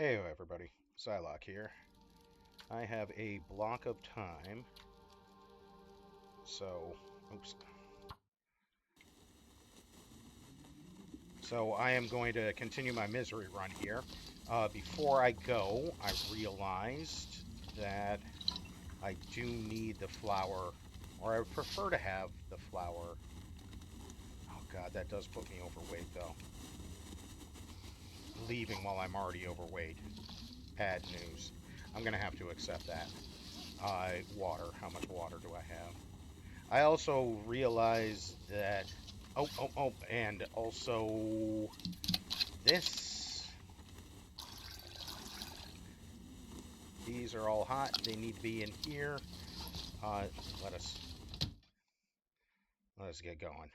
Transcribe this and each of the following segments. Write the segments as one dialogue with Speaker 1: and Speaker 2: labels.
Speaker 1: Hey everybody, Psylocke here. I have a block of time, so oops. So I am going to continue my misery run here. Before I go, I realized that I do need the flower, or I would prefer to have the flower. Oh god, that does put me overweight though. Leaving while I'm already overweight. Bad news. I'm gonna have to accept that. Water. How much water do I have? I also realized that. And also this. These are all hot. They need to be in here. Uh, let us let us get going.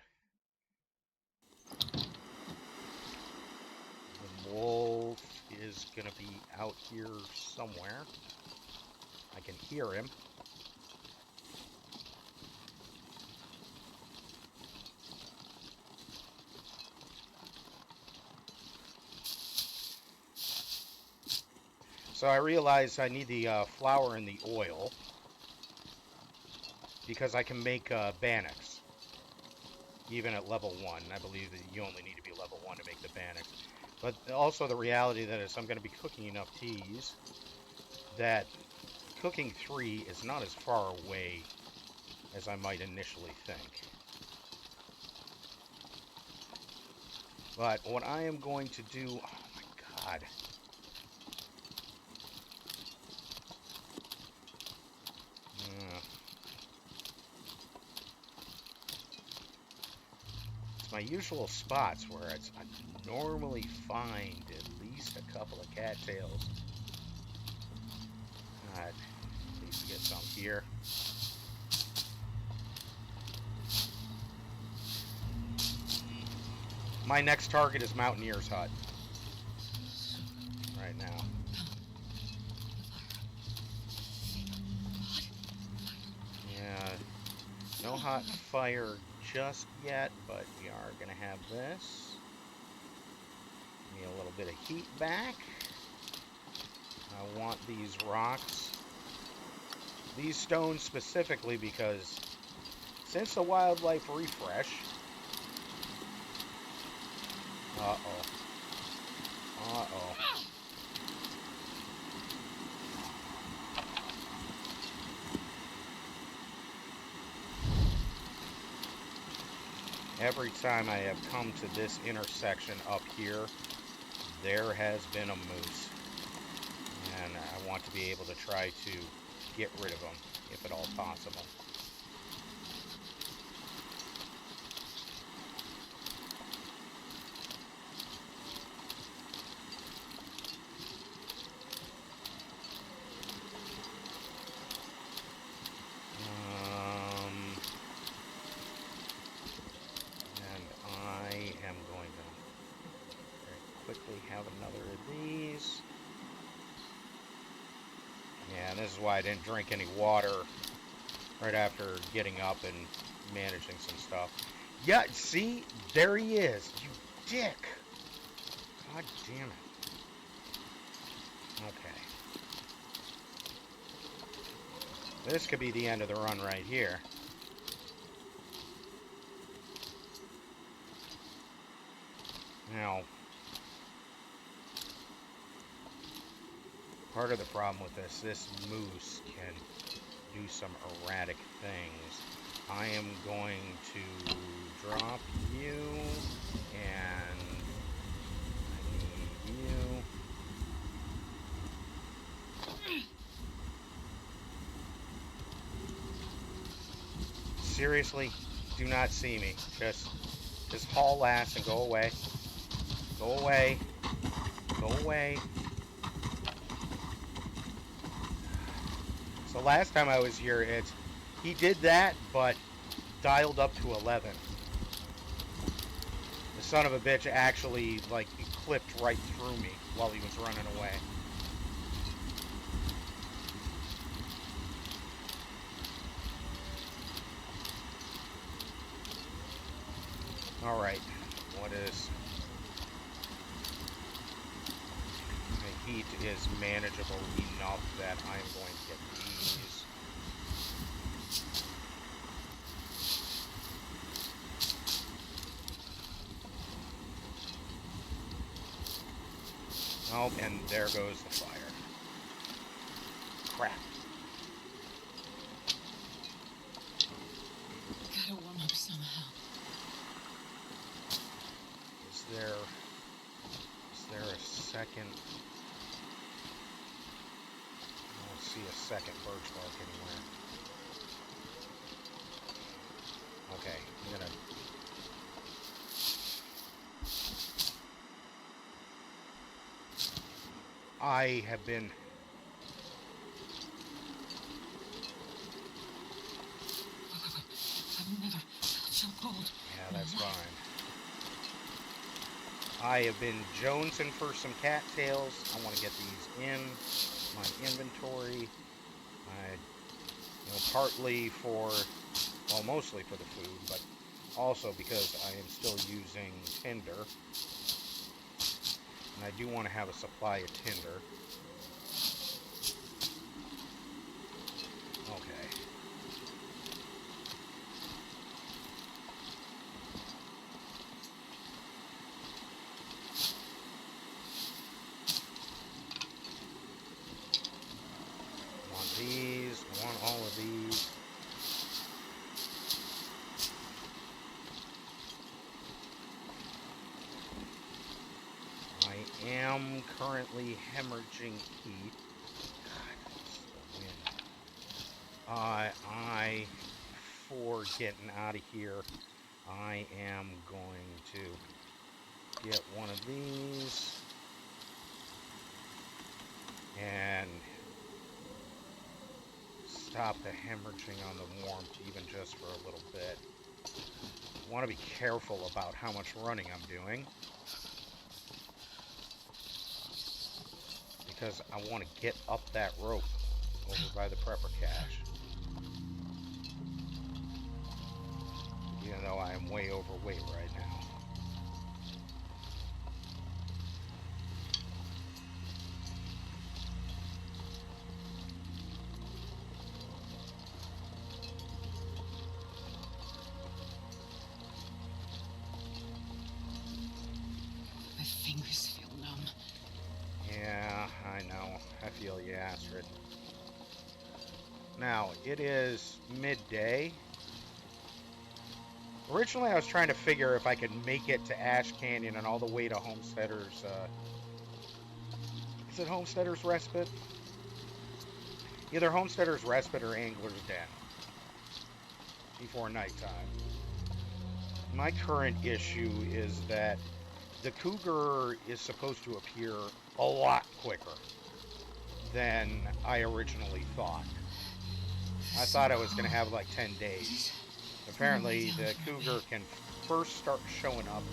Speaker 1: The wolf is gonna be out here somewhere. I can hear him. So I realize I need the flour and the oil because I can make Bannox even at level 1. I believe that you only need to be level 1 to make the Bannox. But also the reality that is I'm going to be cooking enough teas that cooking 3 is not as far away as I might initially think. But what I am going to do... Oh my god. It's my usual spots where I normally find at least a couple of cattails. God, at least get some here. My next target is Mountaineer's Hut. Right now. Yeah, no hot fire just yet, but we are going to have this. Give me a little bit of heat back. I want these rocks. These stones specifically because since the wildlife refresh... Uh-oh. Uh-oh. Every time I have come to this intersection up here, there has been a moose. And I want to be able to try to get rid of them, if at all possible. And I am going to very quickly have another of these. Yeah, and this is why I didn't drink any water right after getting up and managing some stuff. Yeah, see? There he is. You dick. God damn it. Okay. This could be the end of the run right here. Now, part of the problem with this moose can do some erratic things. I am going to drop you, and I need you. Seriously, do not see me. Just haul ass and go away. Go away. Go away. So last time I was here, he did that, but dialed up to 11. The son of a bitch actually, like, clipped right through me while he was running away. Alright, what is... heat is manageable enough that I'm going to get these. Oh, and there goes the fire. Crap.
Speaker 2: Gotta warm up somehow.
Speaker 1: Is there a second? I don't see a second birch bark anywhere. Okay, I'm gonna. I have been.
Speaker 2: I've never felt so cold.
Speaker 1: Yeah, that's fine. I have been jonesing for some cattails. I want to get these in my inventory. Partly for, well, mostly for the food, but also because I am still using tinder. And I do want to have a supply of tinder. Okay. Want these. I want all of these. I am currently hemorrhaging heat. God, this is the wind. For getting out of here, I am going to get one of these and stop the hemorrhaging on the warmth even just for a little bit. I want to be careful about how much running I'm doing because I want to get up that rope over by the prepper cache. Even though I am way overweight right now.
Speaker 2: My fingers feel numb.
Speaker 1: Yeah, I know. I feel you, Astrid. Now, it is midday. Originally, I was trying to figure if I could make it to Ash Canyon and all the way to Homesteader's, is it Homesteader's Respite? Either Homesteader's Respite or Angler's Den before nighttime. My current issue is that the cougar is supposed to appear a lot quicker than I originally thought. I thought I was going to have like 10 days. Apparently, the cougar can first start showing up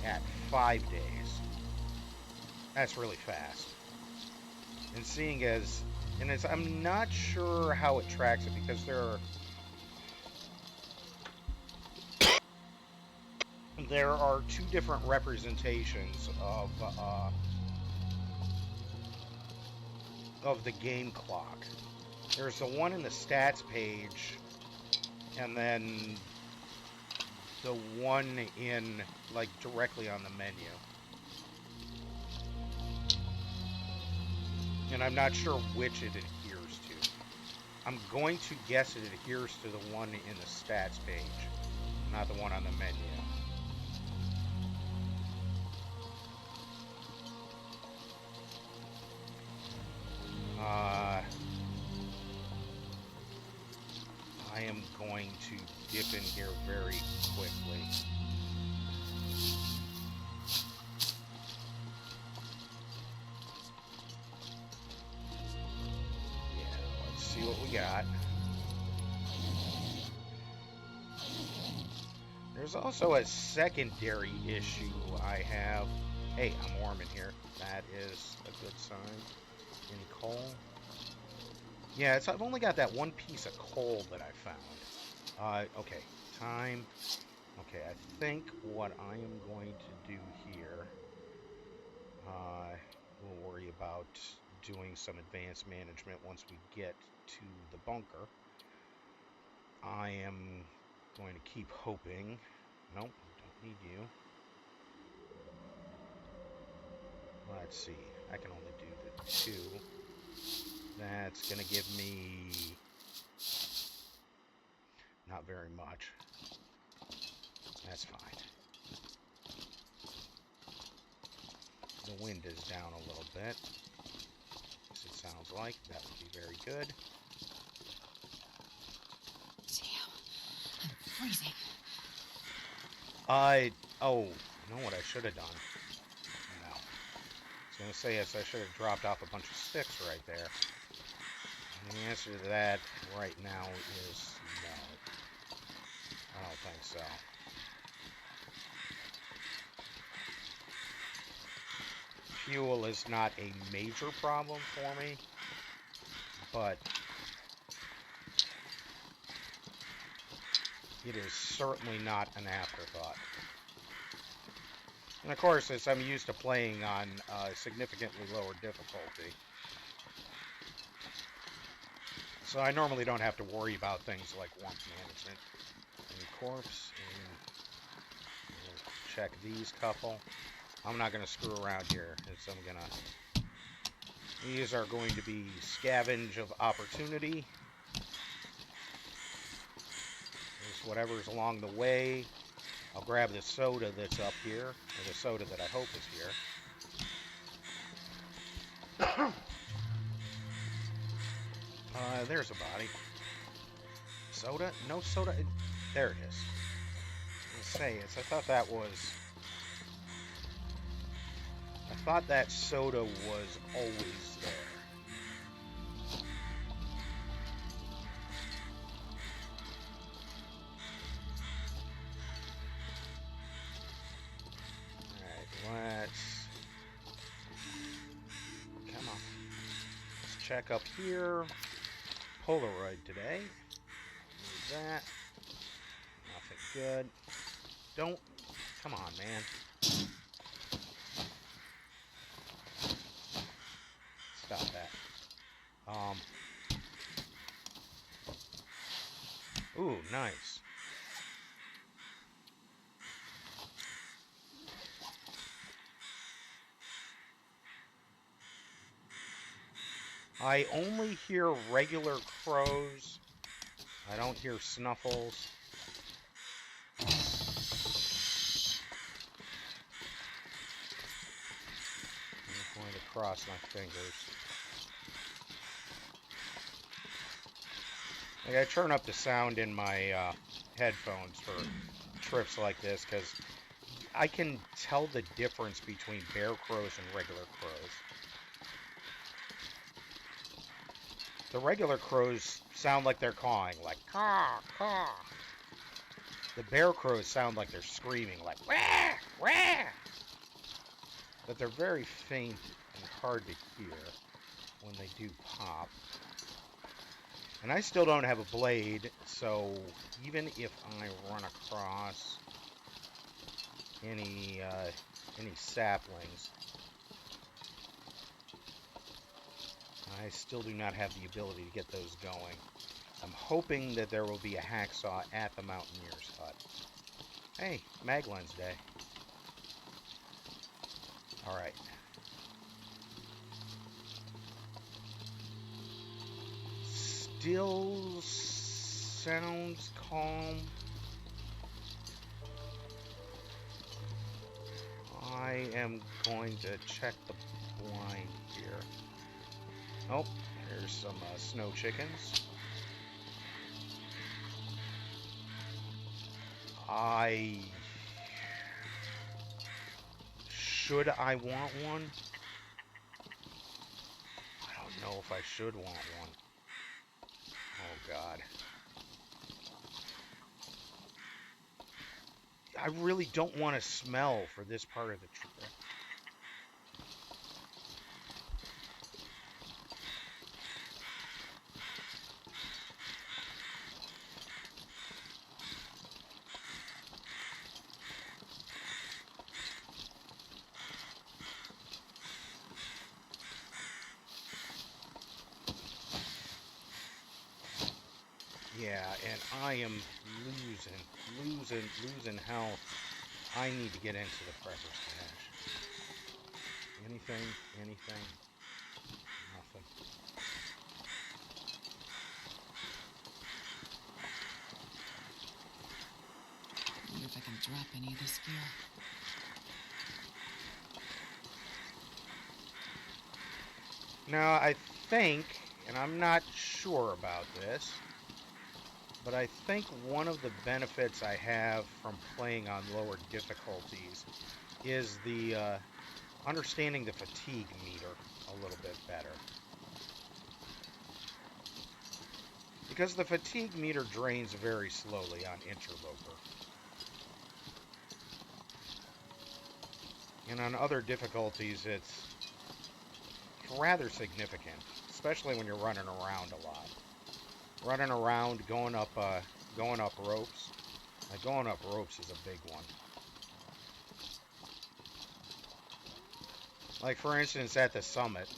Speaker 1: at 5 days. That's really fast. And seeing as, I'm not sure how it tracks it because there are two different representations of the game clock. There's the one in the stats page, and then the one in, like, directly on the menu. And I'm not sure which it adheres to. I'm going to guess it adheres to the one in the stats page, not the one on the menu. I am going to dip in here very quickly. Yeah, let's see what we got. There's also a secondary issue I have. Hey, I'm warm in here. That is a good sign. Any coal? Yeah, I've only got that one piece of coal that I found. Okay, time. Okay, I think what I am going to do here, we'll worry about about doing some advanced management once we get to the bunker. I am going to keep hoping. Nope, don't need you. Let's see. I can only do the 2. That's going to give me not very much. That's fine. The wind is down a little bit. As it sounds like. That would be very good.
Speaker 2: Damn. I'm freezing.
Speaker 1: Oh, you know what I should have done? No. I was going to say, yes, I should have dropped off a bunch of sticks right there. And the answer to that right now is no. I don't think so. Fuel is not a major problem for me, but it is certainly not an afterthought. And of course, as I'm used to playing on significantly lower difficulty, so I normally don't have to worry about things like warmth management. And corpse, and we'll check these couple. I'm not going to screw around here. These are going to be scavenge of opportunity. Just whatever's along the way. I'll grab the soda that's up here, or the soda that I hope is here. There's a body. Soda? No soda? There it is. Let's say I thought that soda was always there. Alright, come on. Let's check up here. Polaroid today. Need that. Nothing good. Don't. Come on, man. Stop that. Ooh, nice. I only hear regular crows. I don't hear snuffles. I'm going to cross my fingers. Like, I turn up the sound in my headphones for trips like this because I can tell the difference between bear crows and regular crows. The regular crows sound like they're cawing, like caw, caw. The bear crows sound like they're screaming, like wah, wah. But they're very faint and hard to hear when they do pop. And I still don't have a blade, so even if I run across any saplings, I still do not have the ability to get those going. I'm hoping that there will be a hacksaw at the Mountaineer's hut. Hey, Maglens Day. Alright. Still sounds calm. I am going to check the blind here. Oh, here's some snow chickens. Should I want one? I don't know if I should want one. Oh, God. I really don't want to smell for this part of the trip. Yeah, and I am losing health. I need to get into the prepper's cache. Anything? Anything? Nothing.
Speaker 2: I wonder if I can drop any of this gear.
Speaker 1: Now, I think, and I'm not sure about this, but I think one of the benefits I have from playing on lower difficulties is the understanding the fatigue meter a little bit better. Because the fatigue meter drains very slowly on Interloper. And on other difficulties, it's rather significant, especially when you're running around a lot. Running around, going up ropes. Like going up ropes is a big one. Like for instance, at the summit,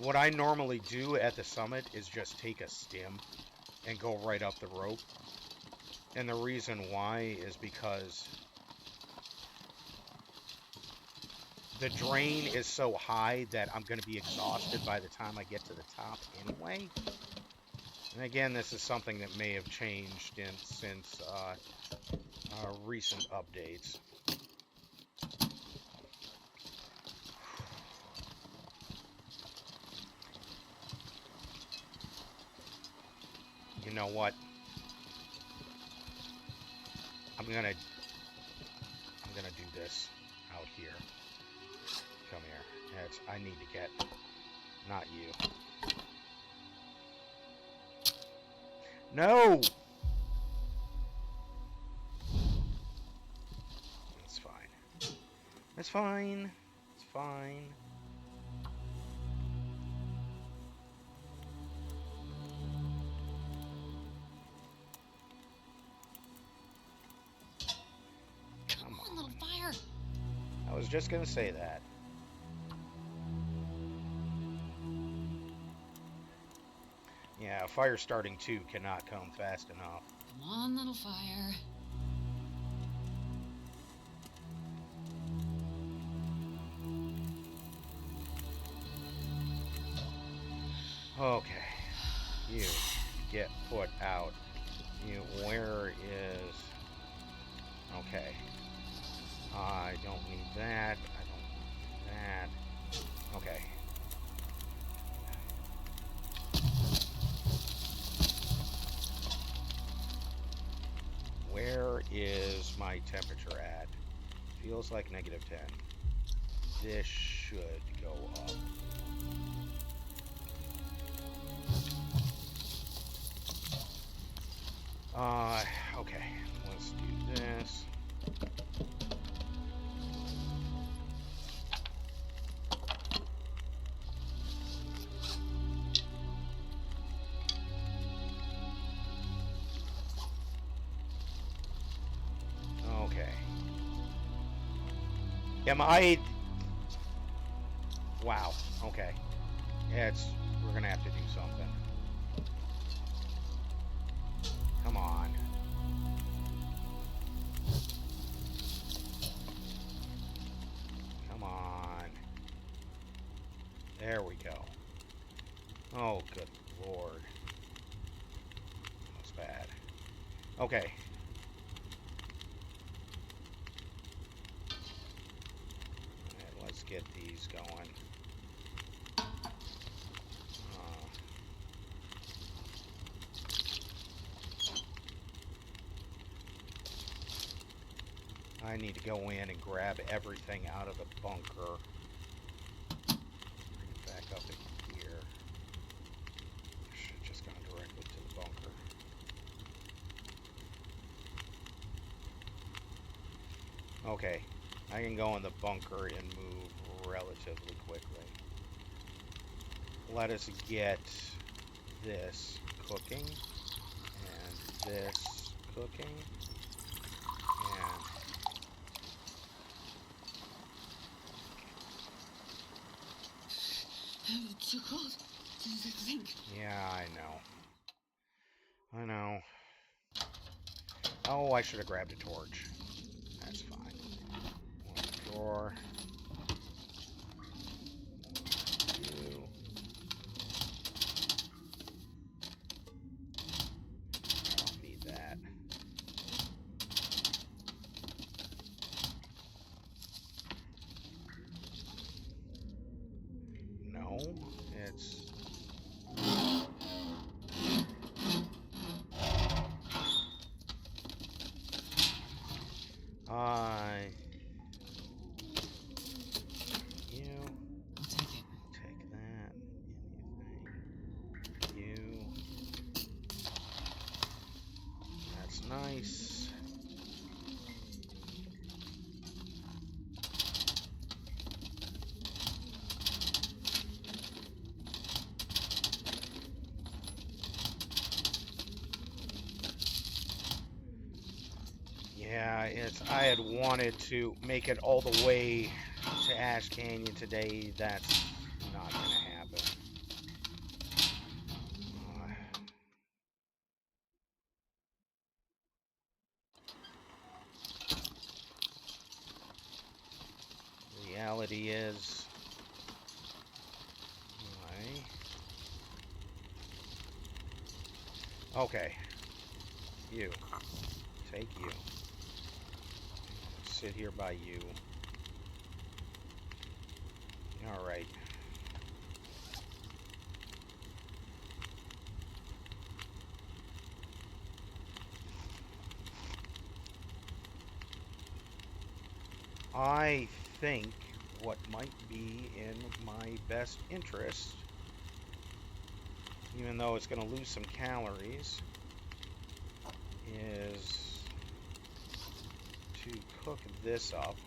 Speaker 1: what I normally do at the summit is just take a stim and go right up the rope. And the reason why is because the drain is so high that I'm going to be exhausted by the time I get to the top anyway. And again, this is something that may have changed since recent updates. You know what? I'm gonna do this out here. Come here. I need to get, not you. No! It's fine. It's fine. It's fine.
Speaker 2: Come on, little fire.
Speaker 1: I was just gonna say that. Yeah, fire starting 2 cannot come fast enough.
Speaker 2: Come on, little fire.
Speaker 1: Okay. You get put out. Where is... Okay. I don't need that. I don't need that. Okay. Where is my temperature at? Feels like -10. This should go up. Okay. Let's do this. Okay. Am I... Wow. Okay. Yeah, we're gonna have to do something. Come on. Come on. There we go. Oh, good lord. That's bad. Okay. Alright, let's get these going. I need to go in and grab everything out of the bunker. Bring it back up in here. Should have just gone directly to the bunker. Okay, I can go in the bunker and move relatively quickly. Let us get this cooking, and this cooking, and
Speaker 2: It's too cold to think.
Speaker 1: yeah, I know. I know. Oh, I should have grabbed a torch. That's fine. One drawer. You. I don't need that. No, it's... You.
Speaker 2: I'll take it.
Speaker 1: Take that. Anything. You. That's nice. Yeah, I had wanted to make it all the way to Ash Canyon today. That's not gonna happen. Reality is, okay, you, take you, sit here by you. All right. I think what might be in my best interest, even though it's going to lose some calories, is to cook this up.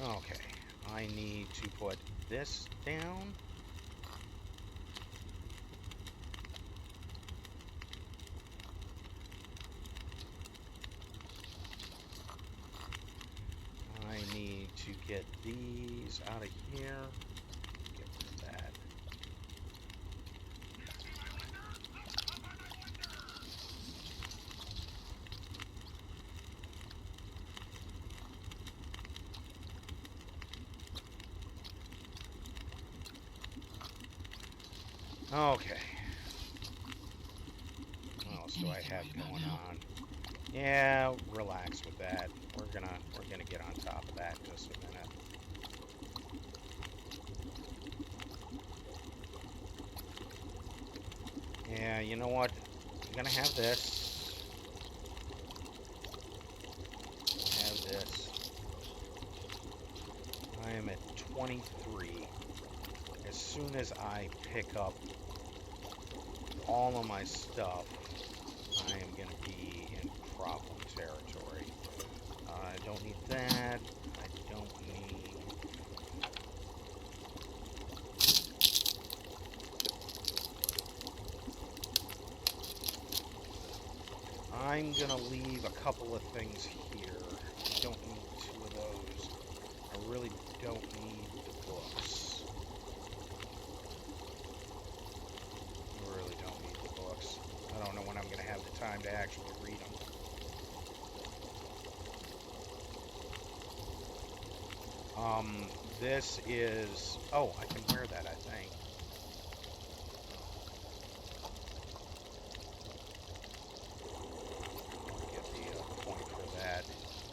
Speaker 1: Okay, I need to put this down. I need to get these out of here. Get rid of that. Okay. What else do I have going on? Yeah, relax with that. We're gonna get on top of that in just a minute. Yeah, you know what? I'm gonna have this. Have this. I am at 23. As soon as I pick up all of my stuff, I am gonna be in problem territory. I don't need that. I don't need... I'm gonna leave a couple of things here. I don't need 2 of those. I really don't need the books. I really don't need the books. I don't know when I'm gonna have the time to actually read them. This is... Oh, I can wear that, I think. Get the point for that a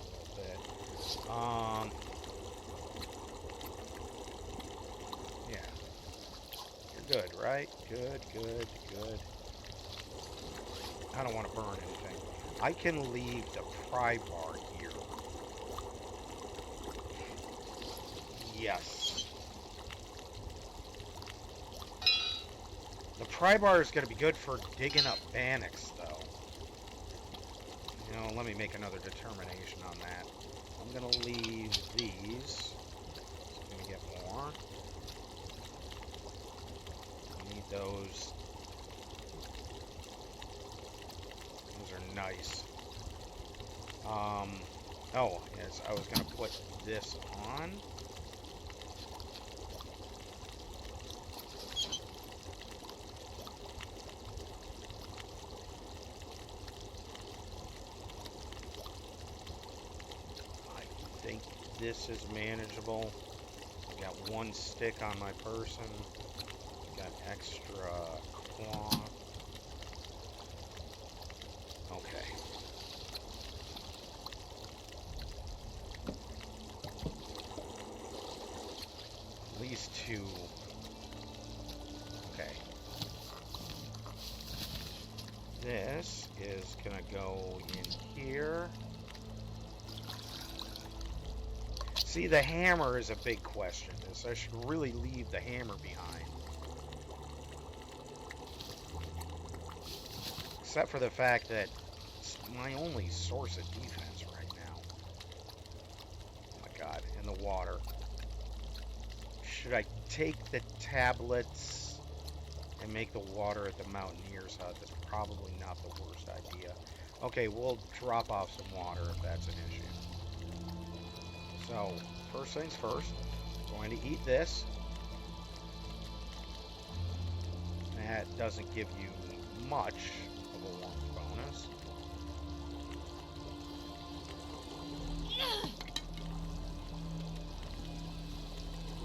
Speaker 1: little bit. Yeah. You're good, right? Good, good, good. I don't want to burn anything. I can leave the pry bar here. Yes. The pry bar is going to be good for digging up Bannox, though. You know, let me make another determination on that. I'm going to leave these. So I'm going to get more. I need those. Those are nice. Oh, yes, I was going to put this on. I think this is manageable. I got one stick on my person. Got extra cloth. Okay. At least two. Okay. This is gonna go in here. See, the hammer is a big question. I should really leave the hammer behind. Except for the fact that it's my only source of defense right now. Oh my god, and the water. Should I take the tablets and make the water at the Mountaineer's hut? That's probably not the worst idea. Okay, we'll drop off some water if that's an issue. So, first things first, I'm going to eat this. That doesn't give you much of a warmth bonus.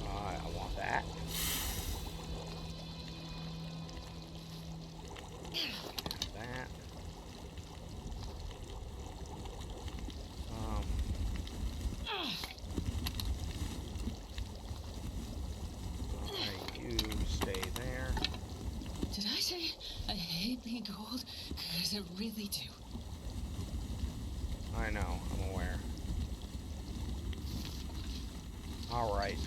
Speaker 1: I want that. That. You stay there.
Speaker 2: Did I say I hate being cold? Because I really do.
Speaker 1: I know, I'm aware. Alright.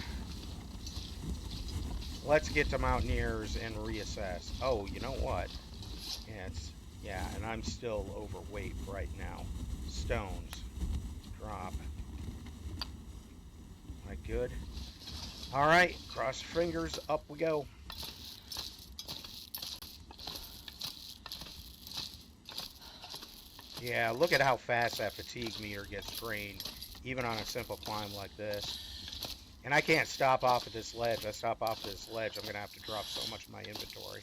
Speaker 1: Let's get to Mountaineers and reassess. Oh, you know what? Yeah, and I'm still overweight right now. Stones. Drop. Am I good? Alright, cross your fingers, up we go. Yeah, look at how fast that fatigue meter gets drained, even on a simple climb like this. And I can't stop off at this ledge. If I stop off at this ledge, I'm going to have to drop so much of my inventory.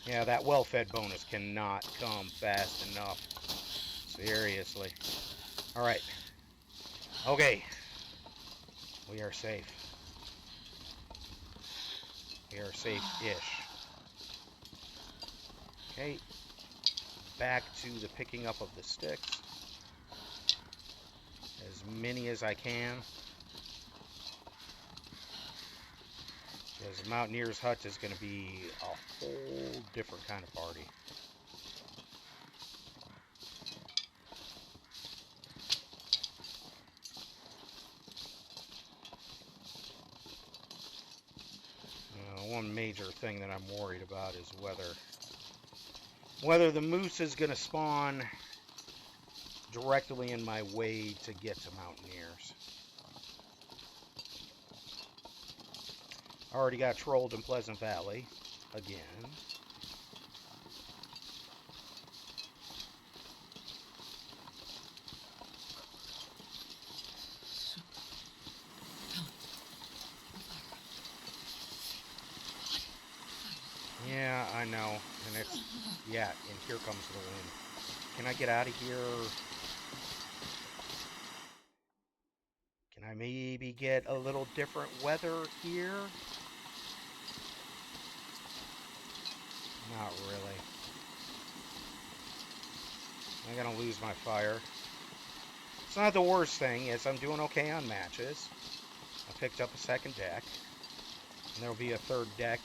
Speaker 1: Yeah, that well-fed bonus cannot come fast enough. Seriously. Alright. Okay. We are safe. We are safe-ish. Okay. Back to the picking up of the sticks. As many as I can. Because the Mountaineer's hut is going to be a whole different kind of party. One major thing that I'm worried about is whether the moose is going to spawn directly in my way to get to Mountaineers. I already got trolled in Pleasant Valley again. Yeah, I know. And yeah, and here comes the wind. Can I get out of here? Can I maybe get a little different weather here? Not really. I'm gonna lose my fire. It's not the worst thing, is I'm doing okay on matches. I picked up a second deck. And there'll be a third deck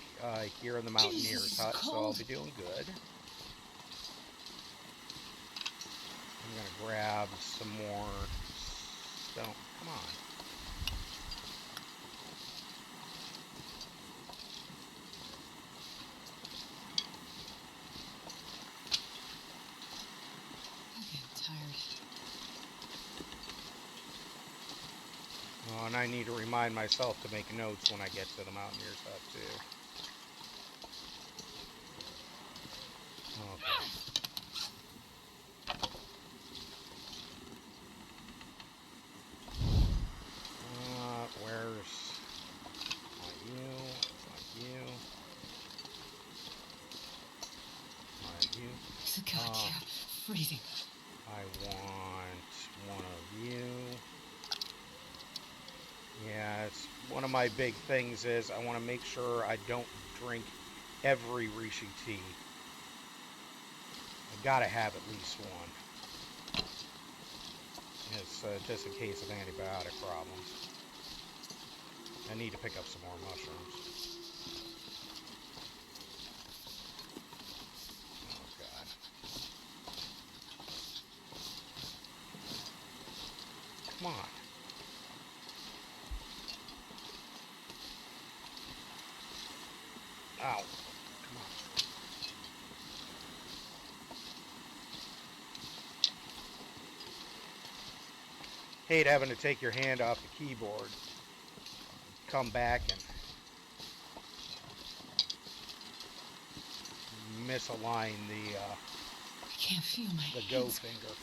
Speaker 1: here in the Mountaineer's hut, so I'll be doing good. I'm gonna grab some more stone. Come on.
Speaker 2: I'm getting tired.
Speaker 1: Oh, and I need to remind myself to make notes when I get to the Mountaineer's hut, too.
Speaker 2: God, yeah. Freezing.
Speaker 1: I want one of you. Yeah, it's one of my big things is I want to make sure I don't drink every Rishi tea. I gotta have at least one. It's just in case of antibiotic problems. I need to pick up some more mushrooms. Oh, God. Come on. Ow. Come on. Hate having to take your hand off the keyboard. Come back and misalign
Speaker 2: I can't feel my
Speaker 1: the go
Speaker 2: hands.
Speaker 1: finger.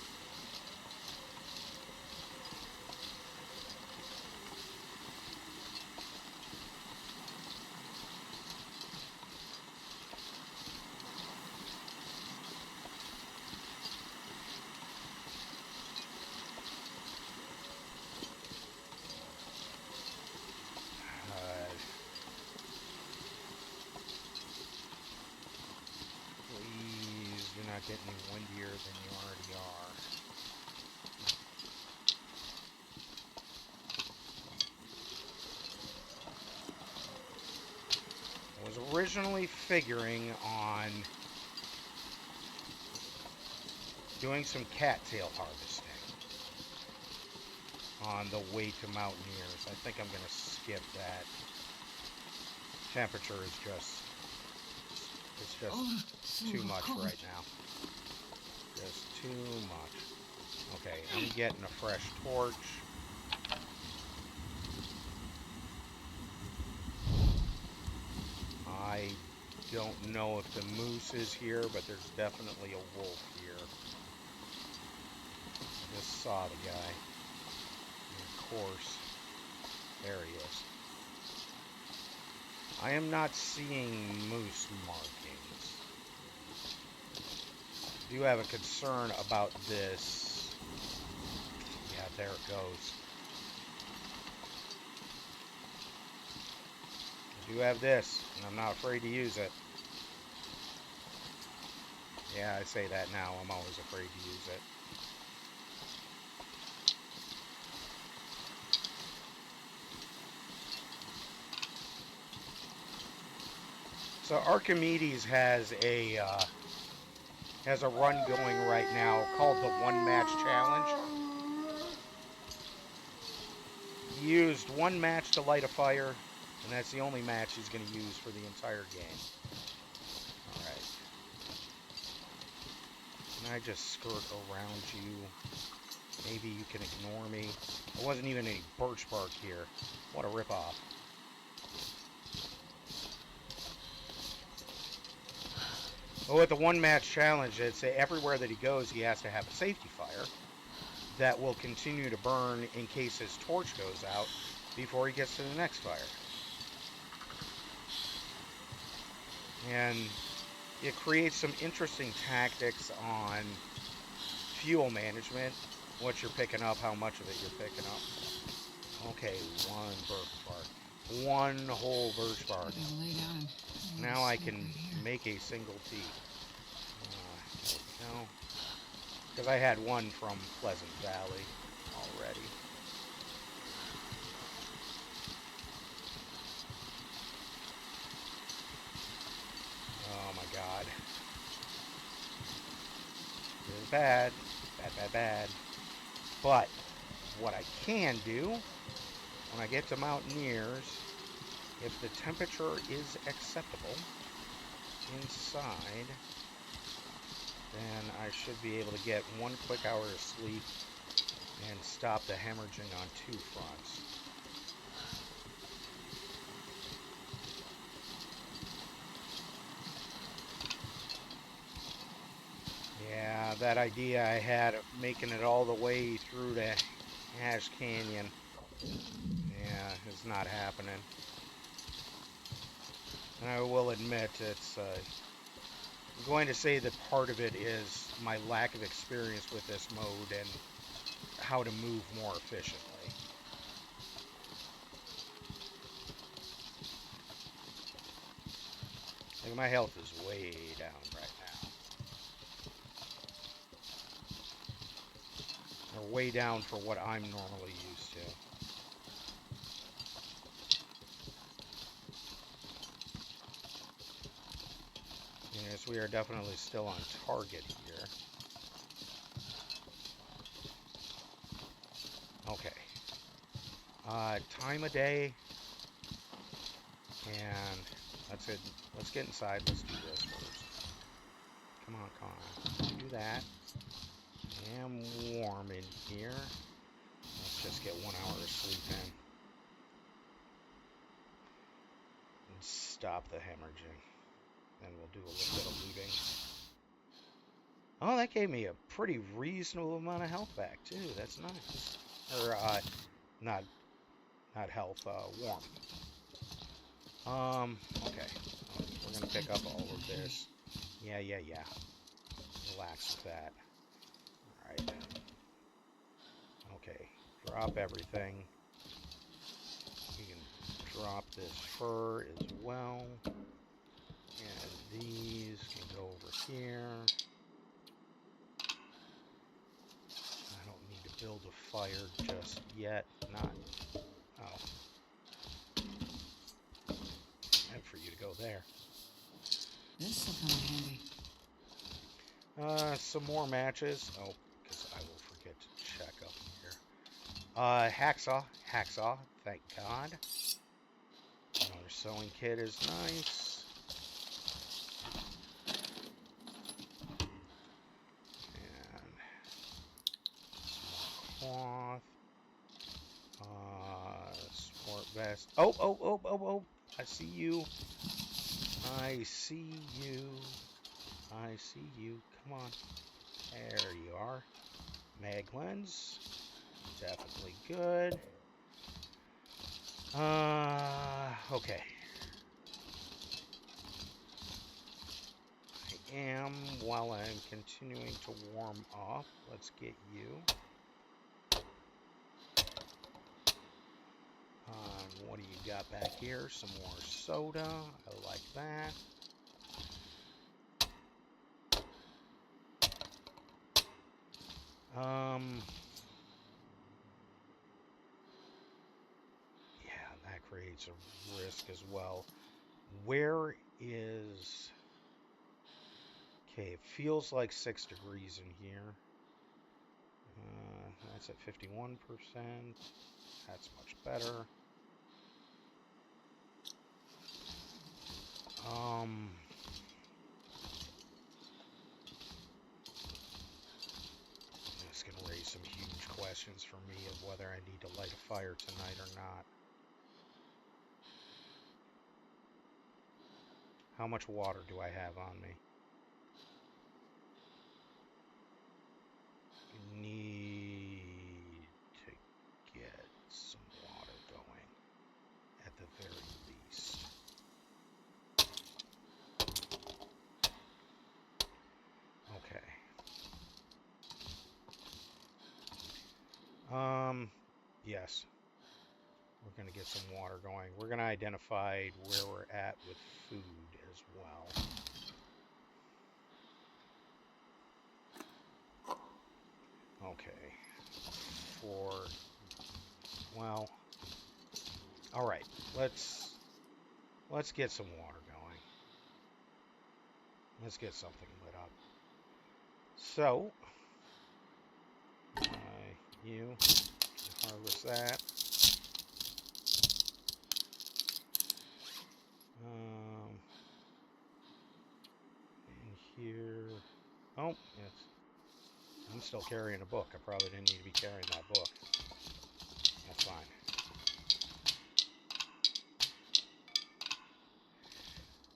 Speaker 1: Please do not get any windier than you already are. I was originally figuring on doing some cattail harvesting on the way to Mountaineers. I think I'm going to skip that. Temperature is just, it's just too much
Speaker 2: cold.
Speaker 1: right now. Just too much. Okay, I'm getting a fresh torch. I don't know if the moose is here, but there's definitely a wolf here. I just saw the guy. And of course, there he is. I am not seeing moose markings. I do have a concern about this. Yeah, there it goes. I do have this, and I'm not afraid to use it. Yeah, I say that now. I'm always afraid to use it. So Archimedes has a run going right now called the One Match Challenge. He used one match to light a fire, and that's the only match he's going to use for the entire game. Alright. Can I just skirt around you? Maybe you can ignore me. There wasn't even any birch bark here. What a ripoff. Well, with the one match challenge, it's everywhere that he goes, he has to have a safety fire that will continue to burn in case his torch goes out before he gets to the next fire. And it creates some interesting tactics on fuel management, what you're picking up, how much of it you're picking up. Okay, one birch bark. One whole birch bark. Now I can make a single tea. No, because I had one from Pleasant Valley already. Oh my God. This is bad. Bad, bad, bad. But what I can do when I get to Mountaineers, if the temperature is acceptable inside, then I should be able to get 1 quick hour of sleep and stop the hemorrhaging on 2 fronts. Yeah, that idea I had of making it all the way through to Ash Canyon, yeah, it's not happening. And I will admit, it's I'm going to say that part of it is my lack of experience with this mode and how to move more efficiently. Like my health is way down right now. Or way down for what I'm normally used to. Yes, we are definitely still on target here. Okay. Time of day. And let's get inside. Let's do this first. Come on, come on. Do that. I am warm in here. Let's just get 1 hour of sleep in. And stop the hemorrhaging. Then we'll do a little bit of looting. Oh, that gave me a pretty reasonable amount of health back, too. That's nice. Or, not health, warm. Okay. We're gonna pick up all of this. Yeah. Relax with that. Alright. Okay. Drop everything. We can drop this fur as well. And these can go over here. I don't need to build a fire just yet. Not. Oh. Meant for you to go there.
Speaker 2: This'll come in handy.
Speaker 1: Some more matches. Oh, because I will forget to check up here. Hacksaw. Thank God. Another sewing kit is nice. And some more cloth. Sport vest. Oh. I see you. Come on. There you are. Mag lens. Definitely good. Okay. I am, while I'm continuing to warm up, let's get you. What do you got back here? Some more soda. I like that. Yeah, that creates a risk as well. Where is... Okay, it feels like 6 degrees in here. That's at 51%. That's much better. This can raise some huge questions for me of whether I need to light a fire tonight or not. How much water do I have on me? Need to get some water going, at the very least. Okay. Yes. We're going to get some water going. We're going to identify where we're at with food as well. Okay. Well, all right. Let's get some water going. Let's get something lit up. So, you harvest that. In here. Oh, yes. I'm still carrying a book. I probably didn't need to be carrying that book. That's fine.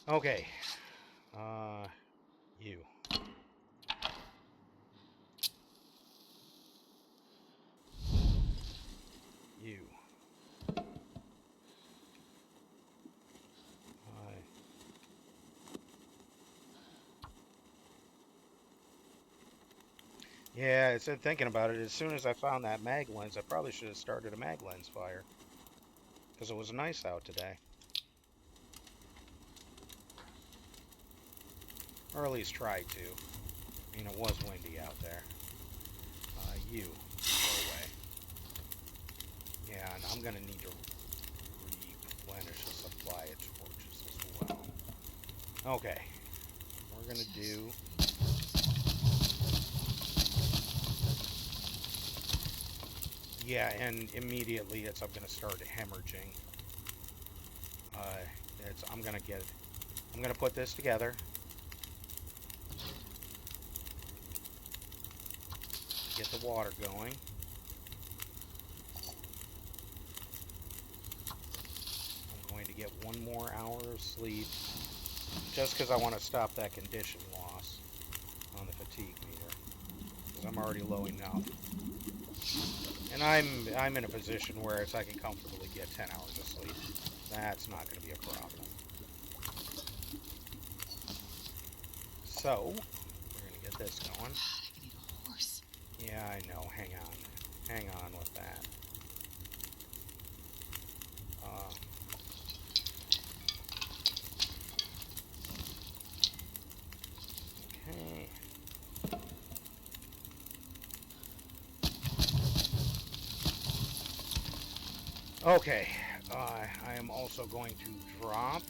Speaker 1: Okay. You. You. Yeah, it's thinking about it. As soon as I found that mag lens, I probably should have started a mag lens fire. Because it was nice out today. Or at least tried to. I mean, it was windy out there. You, go away. Yeah, and I'm going to need to replenish the supply of torches as well. Okay. We're going to do... Yeah, and immediately I'm going to start hemorrhaging. I'm going to put this together. Get the water going. I'm going to get 1 more hour of sleep just because I want to stop that condition loss on the fatigue meter, because I'm already low enough. And I'm in a position where I can comfortably get 10 hours of sleep. That's not going to be a problem. So, we're going to get this going.
Speaker 2: God, I could eat a horse.
Speaker 1: Yeah, I know. Hang on. Hang on with that. Okay. Okay. I am also going to drop...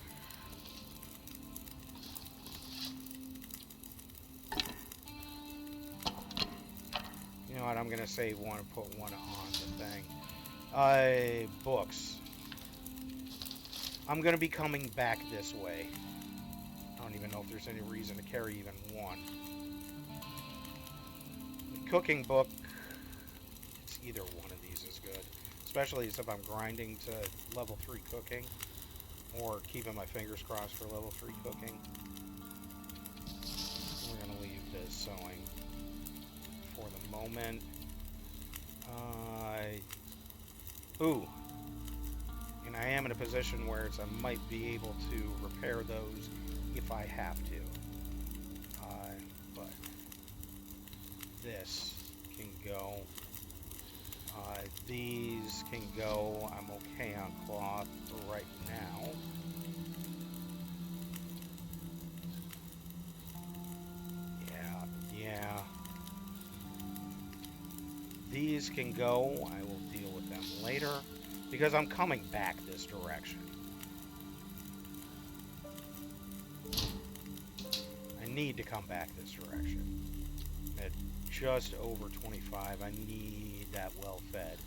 Speaker 1: You know what? I'm going to save one and put one on the thing. Books. I'm going to be coming back this way. I don't even know if there's any reason to carry even one. The cooking book, it's either one of these is good. Especially if I'm grinding to level 3 cooking. Or keeping my fingers crossed for level 3 cooking. We're going to leave this sewing for the moment. Ooh. And I am in a position where I might be able to repair those if I have to. But this can go. These can go. I'm okay on cloth for right now. Yeah. These can go. I will deal with them later because I'm coming back this direction. I need to come back this direction. At just over 25, I need that well fed.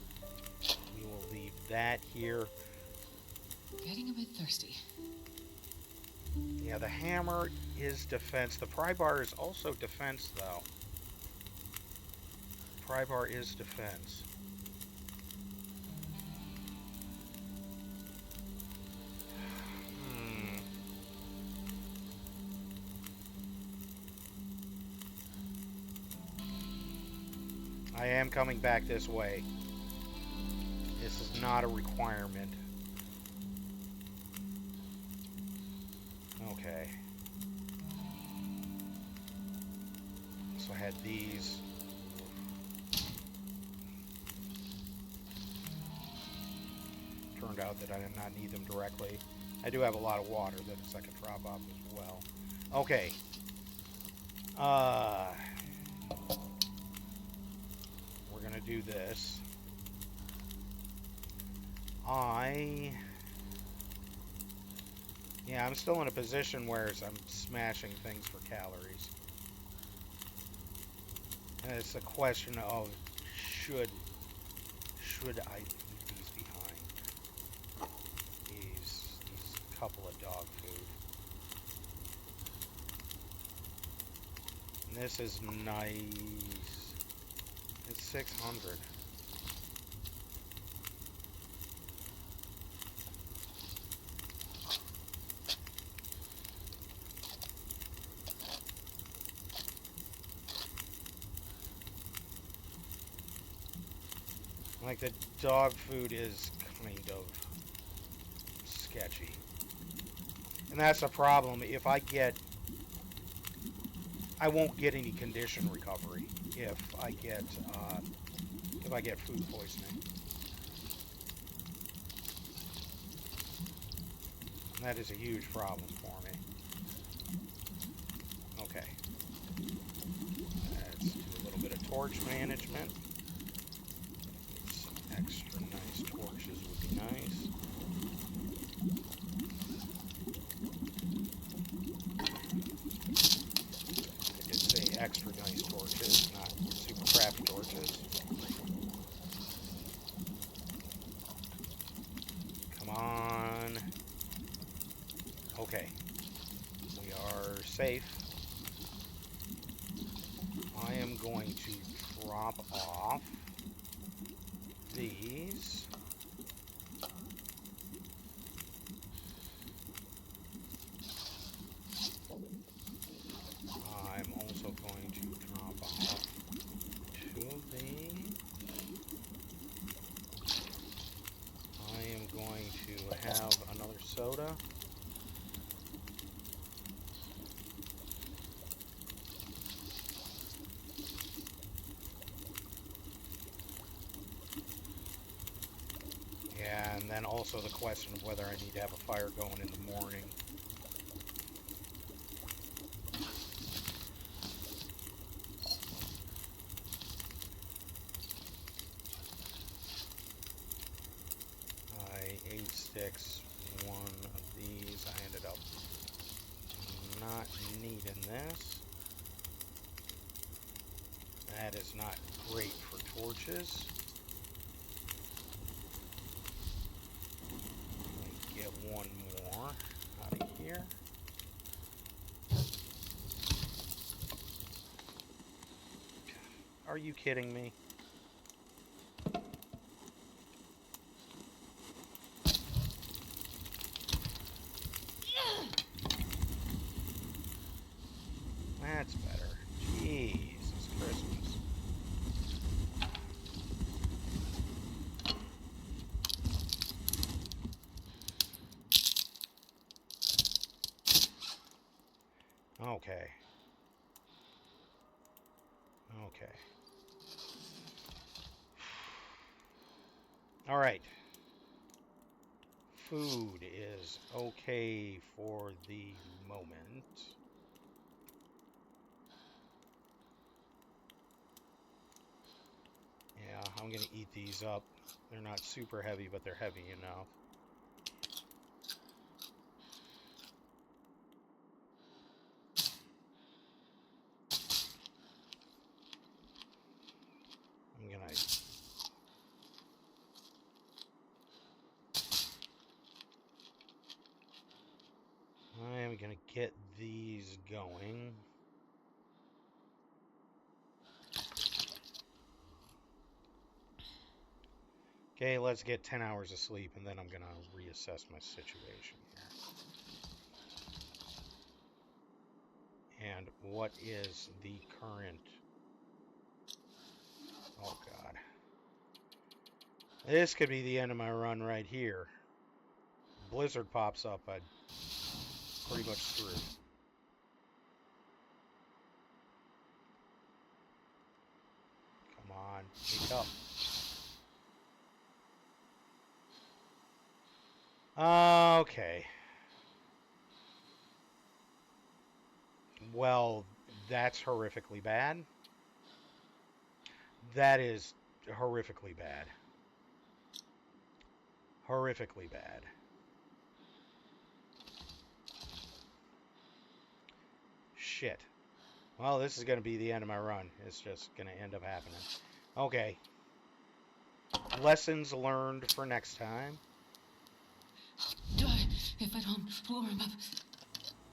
Speaker 1: We will leave that here.
Speaker 2: Getting a bit thirsty.
Speaker 1: Yeah, the hammer is defense. The pry bar is also defense, though. Pry bar is defense. I am coming back this way. This is not a requirement. Okay. So I had these. Turned out that I did not need them directly. I do have a lot of water that I can drop off as well. Okay. We're gonna do this. Yeah, I'm still in a position where I'm smashing things for calories. And it's a question of should I leave these behind? These couple of dog food. And this is nice. It's 600. Like, the dog food is kind of sketchy. And that's a problem. If I won't get any condition recovery. if I get food poisoning. And that is a huge problem for me. Okay. Let's do a little bit of torch management. Some extra nice torches would be nice. I did say extra nice torches, not super crappy torches. Come on. Okay. We are safe. I am going to drop off these. I'm also going to drop off 2 of these. I am going to have another soda. Yeah, and then also the question of whether I need to have a fire going in the morning. I 8 sticks, 1 of these. I ended up not needing this. That is not great for torches. Let me get 1 more out of here. Are you kidding me? That's better. Jesus Christmas. Okay. Okay. All right. Food is okay for the moment. Yeah, I'm gonna eat these up. They're not super heavy, but they're heavy enough. I'm gonna get these going. Okay, let's get 10 hours of sleep, and then I'm gonna reassess my situation here. And what is the current... Oh, God. This could be the end of my run right here. Blizzard pops up, I'm pretty much screwed. Come on, wake up. Okay. Well, that's horrifically bad. That is horrifically bad. Horrifically bad. Shit. Well, this is going to be the end of my run. It's just going to end up happening. Okay. Lessons learned for next time.
Speaker 2: Die if I don't warm up.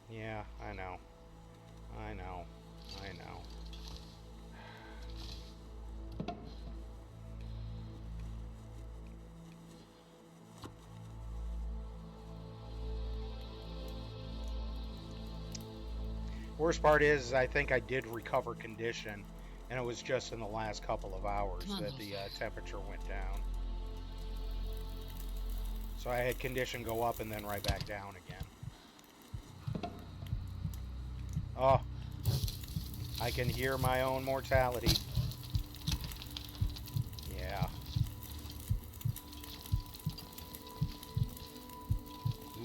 Speaker 1: Yeah, I know. I know. I know. Worst part is, I think I did recover condition, and it was just in the last couple of hours that the temperature went down. So I had condition go up and then right back down again. Oh. I can hear my own mortality. Yeah.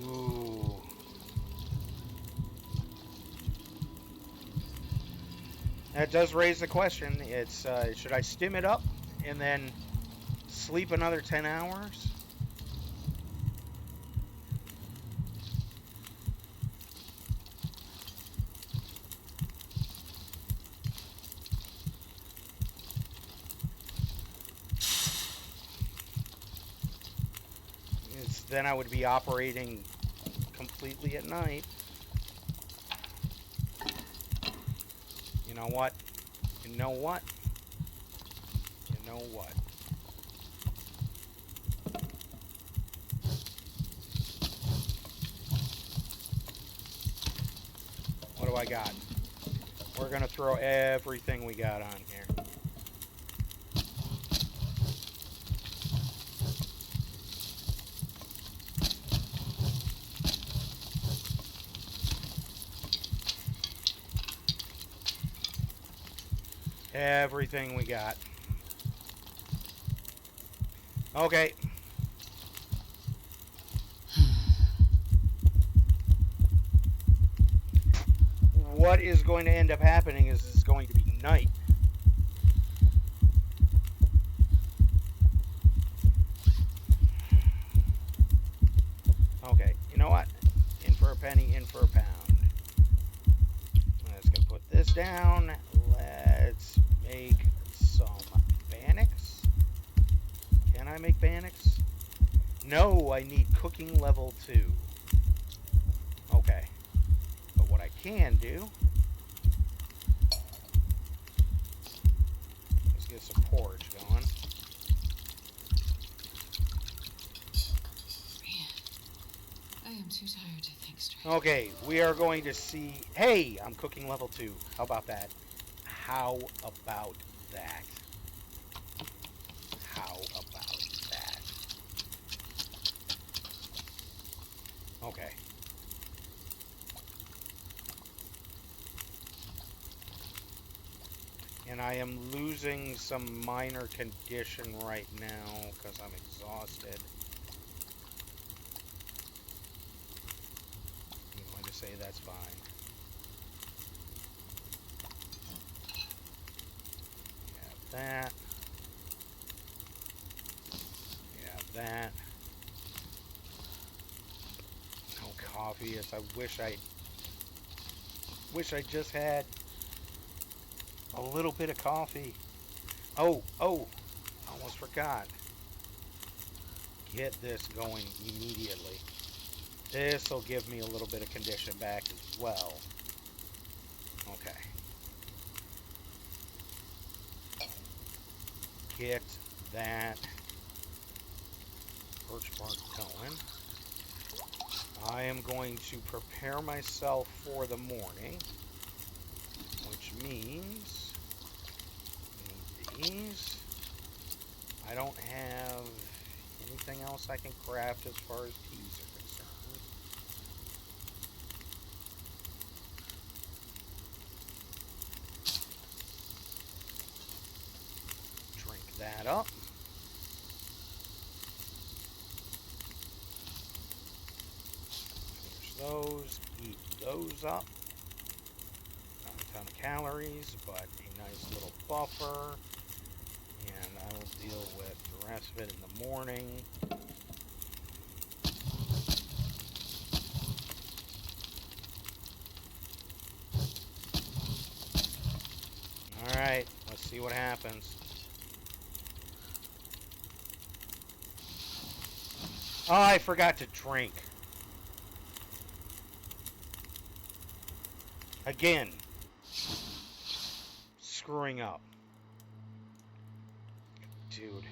Speaker 1: Ooh. That does raise the question. It's should I stim it up and then sleep another 10 hours? Then I would be operating completely at night. You know what? You know what? You know what? What do I got? We're gonna throw everything we got on here. Everything we got. Okay. What is going to end up happening is it's going to be night. Okay, you know what? In for a penny, in for a pound. Let's go put this down. Let's make some Bannocks. Can I make Bannocks? No, I need cooking level 2. Okay. But what I can do, let's get some porridge going.
Speaker 2: Man, I am too tired to think straight.
Speaker 1: Okay, we are going to see. Hey, I'm cooking level 2. How about that? How about that? How about that? Okay. And I am losing some minor condition right now because I'm exhausted. I'm going to say that's fine. Have that. Have that. No coffee. Yes, I wish I just had a little bit of coffee. Oh, almost forgot. Get this going immediately. This will give me a little bit of condition back as well. Okay. Get that birch bark going. I am going to prepare myself for the morning, which means I need these. I don't have anything else I can craft as far as teas are concerned. Drink that up. Finish those. Eat those up. Not a ton of calories, but a nice little buffer. And I will deal with the rest of it in the morning. Alright, let's see what happens. Oh, I forgot to drink. Again. Screwing up. Dude.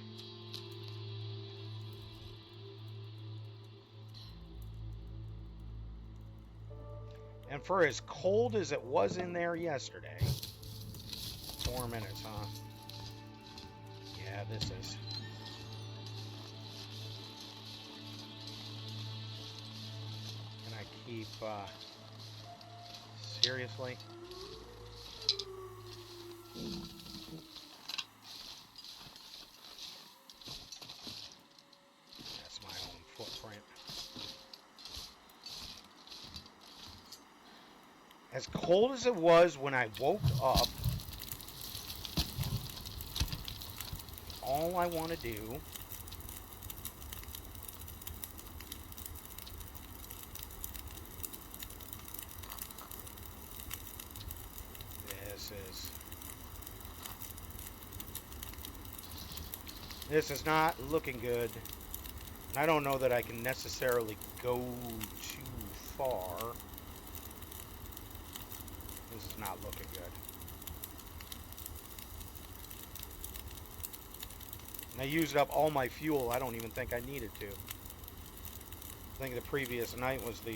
Speaker 1: And for as cold as it was in there yesterday, 4 minutes, huh? Yeah, this is. Can I keep, seriously? That's my own footprint. As cold as it was when I woke up, all I want to do this is not looking good. And I don't know that I can necessarily go too far. This is not looking good. And I used up all my fuel. I don't even think I needed to. I think the previous night was the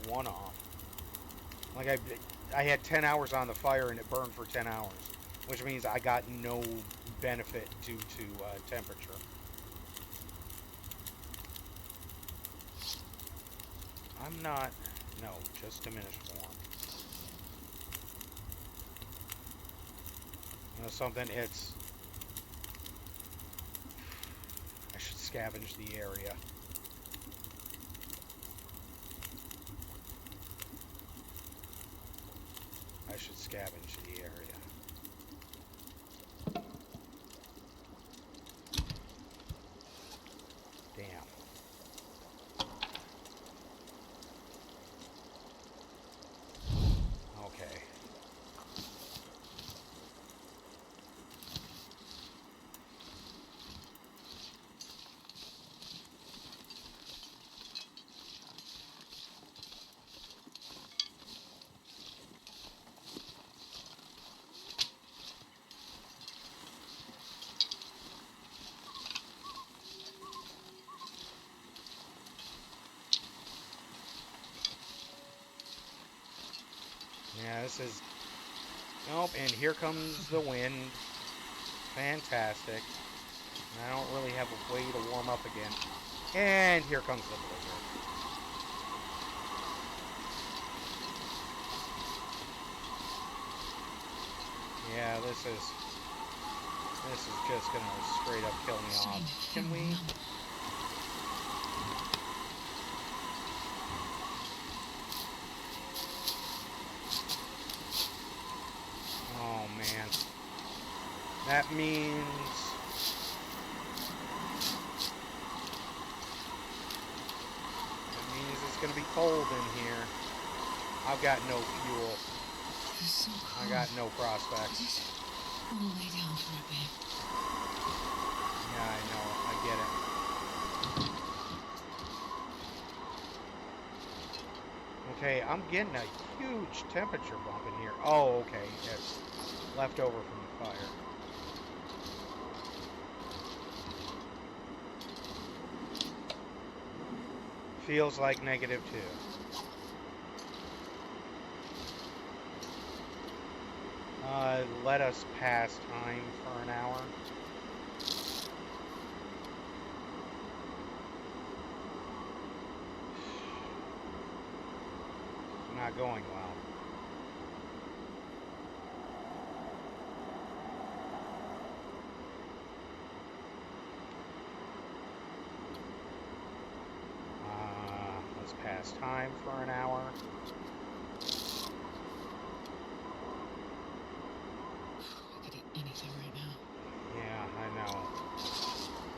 Speaker 1: one-off. Like I had 10 hours on the fire and it burned for 10 hours, which means I got no benefit due to temperature. I'm not, no, just diminished form. You know something, I should scavenge the area. I should scavenge the area. Damn. Okay. Yeah, this is... Nope, and here comes the wind. Fantastic. And I don't really have a way to warm up again. And here comes the blizzard. Yeah, this is just gonna straight up kill me off. Can we? Oh man. That means it's gonna be cold in here. I've got no fuel.
Speaker 2: So
Speaker 1: I got no prospects.
Speaker 2: Just wanna lay down for a bit.
Speaker 1: Yeah, I know. I get it. Okay, I'm getting a huge temperature bump in here. Oh, okay. It's left over from the fire. Feels like -2. Let us pass time for an hour. Not going well. Let's pass time for an hour.
Speaker 2: I could eat anything right now.
Speaker 1: Yeah, I know.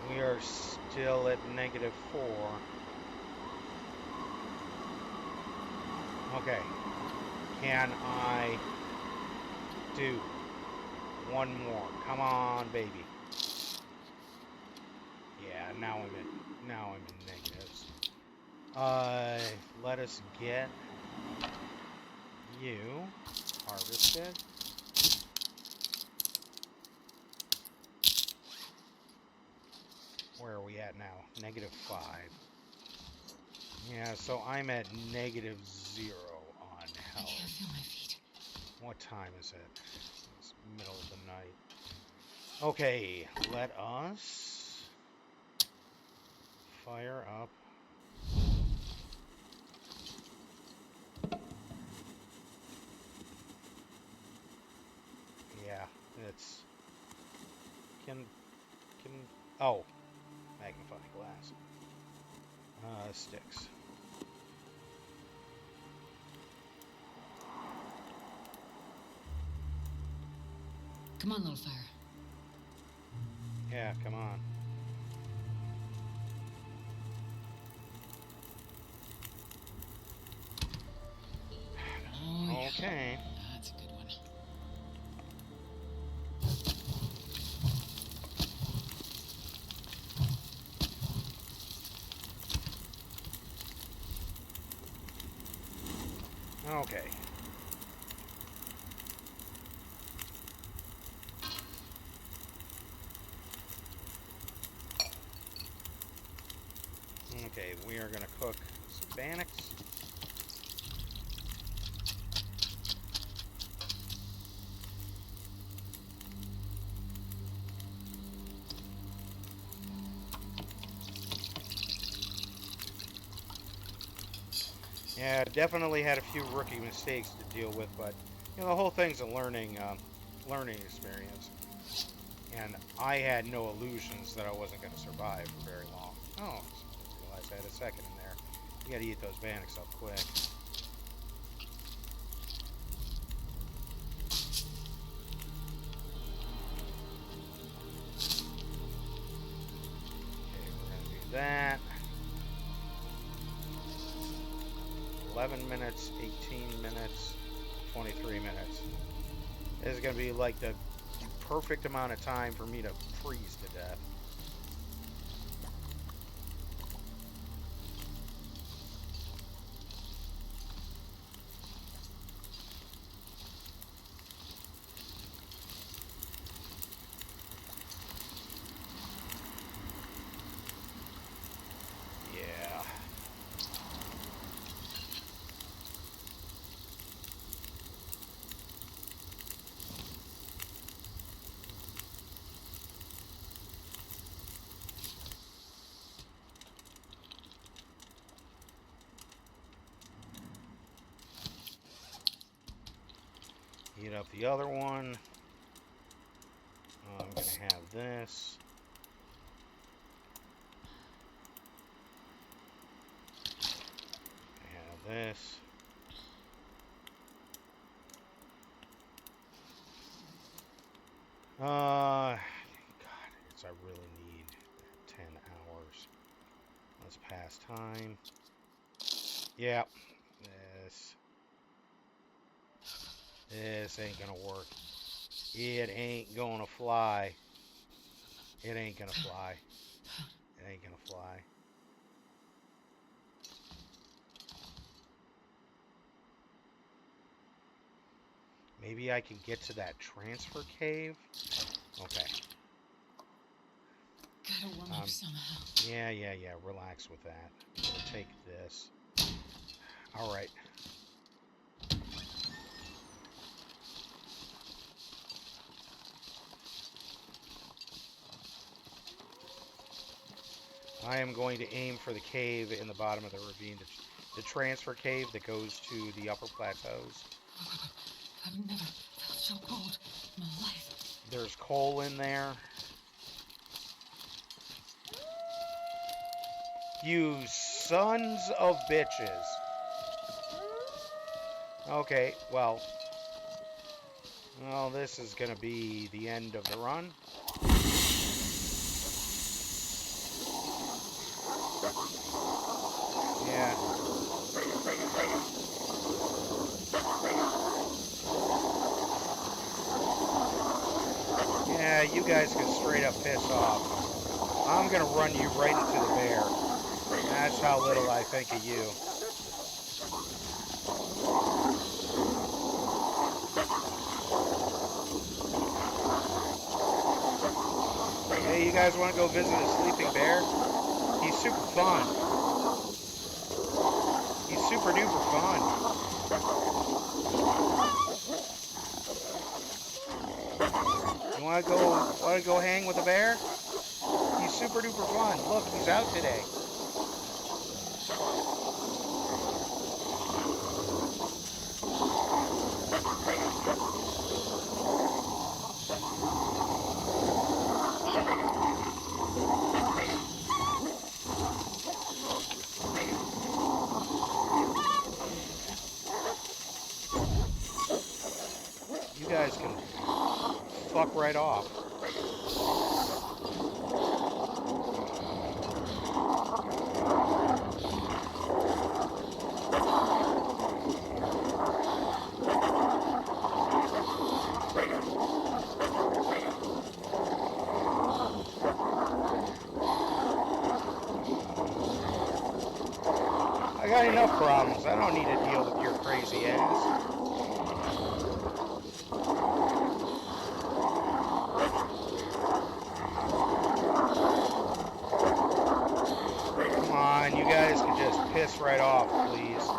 Speaker 1: We are still at -4. Okay. Can I do one more? Come on, baby. Yeah, now I'm in negatives. Let us get you harvested. Where are we at now? -5. Yeah, so I'm at -0 on
Speaker 2: I
Speaker 1: health.
Speaker 2: can't feel my feet.
Speaker 1: What time is it? It's middle of the night. Okay, let us fire up. Yeah, minutes. Can oh, magnifying glass. Sticks.
Speaker 2: Come on, little fire.
Speaker 1: Yeah, come on.
Speaker 2: Oh, yeah.
Speaker 1: Okay.
Speaker 2: That's a good one.
Speaker 1: Okay. Okay, we are going to cook some bannocks. Yeah, definitely had a few rookie mistakes to deal with, but you know the whole thing's a learning experience, and I had no illusions that I wasn't going to survive for very long. Oh, I realized I had a second in there. You got to eat those bannocks up quick. Okay, we're going to do that. 11 minutes, 18 minutes, 23 minutes. This is going to be like the perfect amount of time for me to freeze to death. Yeah. Heat up the other one. I'm going to have this. I have this. God, I really need 10 hours. Let's pass time. Yeah, this ain't gonna work. It ain't gonna fly. It ain't gonna fly. It ain't gonna fly. Maybe I can get to that transfer cave. Okay.
Speaker 2: Gotta warm up somehow.
Speaker 1: Yeah. Relax with that. We'll take this. All right. I am going to aim for the cave in the bottom of the ravine, the transfer cave that goes to the upper plateaus.
Speaker 2: I've never felt so cold in my life.
Speaker 1: There's coal in there. You sons of bitches. Okay, well, this is going to be the end of the run. Yeah. Yeah, you guys can straight up piss off. I'm going to run you right into the bear. That's how little I think of you. Hey, you guys want to go visit a sleeping bear? He's super fun. He's super duper fun. You want to go hang with a bear? He's super duper fun. Look, he's out today. you guys can fuck right off. I got enough problems. I don't need to deal with your crazy ass. Come on, you guys can just piss right off, please.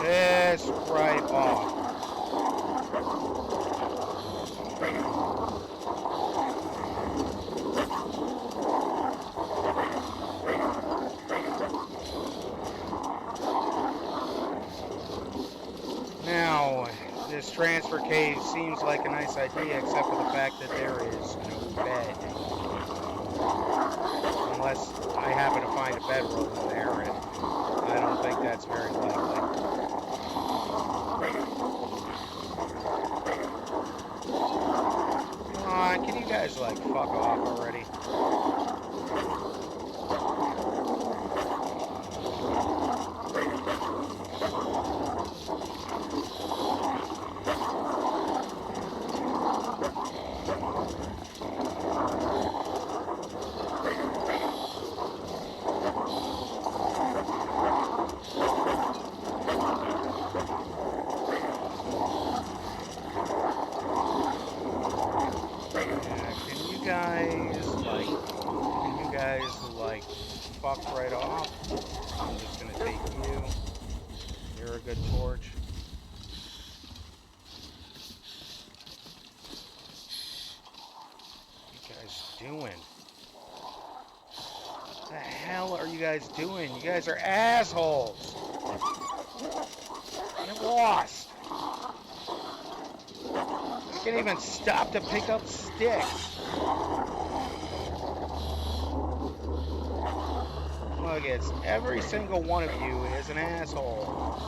Speaker 1: Piss right off. Now, this transfer cave seems like a nice idea, except for the fact that there is no bed. Unless I happen to find a bedroll in there, and I don't think that's very likely. Come on, can you guys, like, fuck off already? Fuck right off. I'm just gonna take you. You're a good torch. What are you guys doing? What the hell are you guys doing? You guys are assholes. Get lost. You can't even stop to pick up sticks. Look, it's every single one of you is an asshole.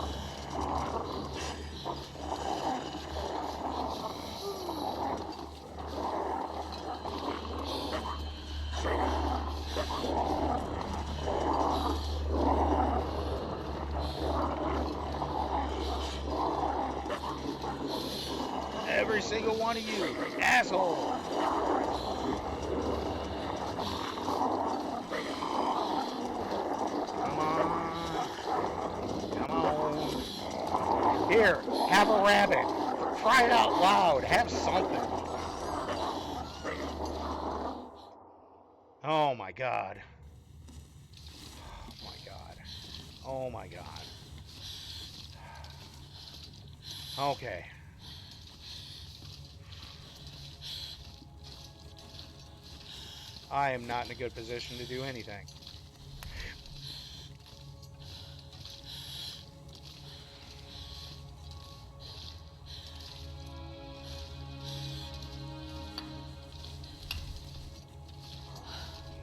Speaker 1: Every single one of you, asshole. Here, have a rabbit. Try it out loud. Have something. Oh my god. Oh my god. Oh my god. Okay. I am not in a good position to do anything.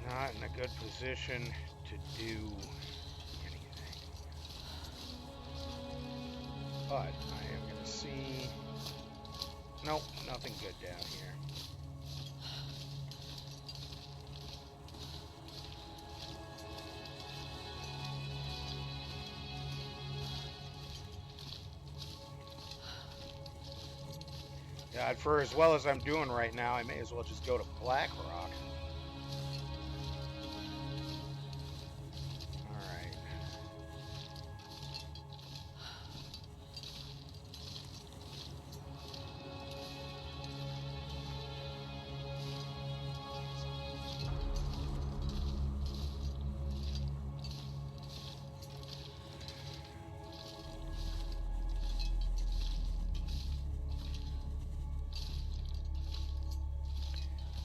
Speaker 1: Not in a good position to do anything. But I am going to see... Nope, nothing good down here. God, for as well as I'm doing right now, I may as well just go to Black Rock. Alright.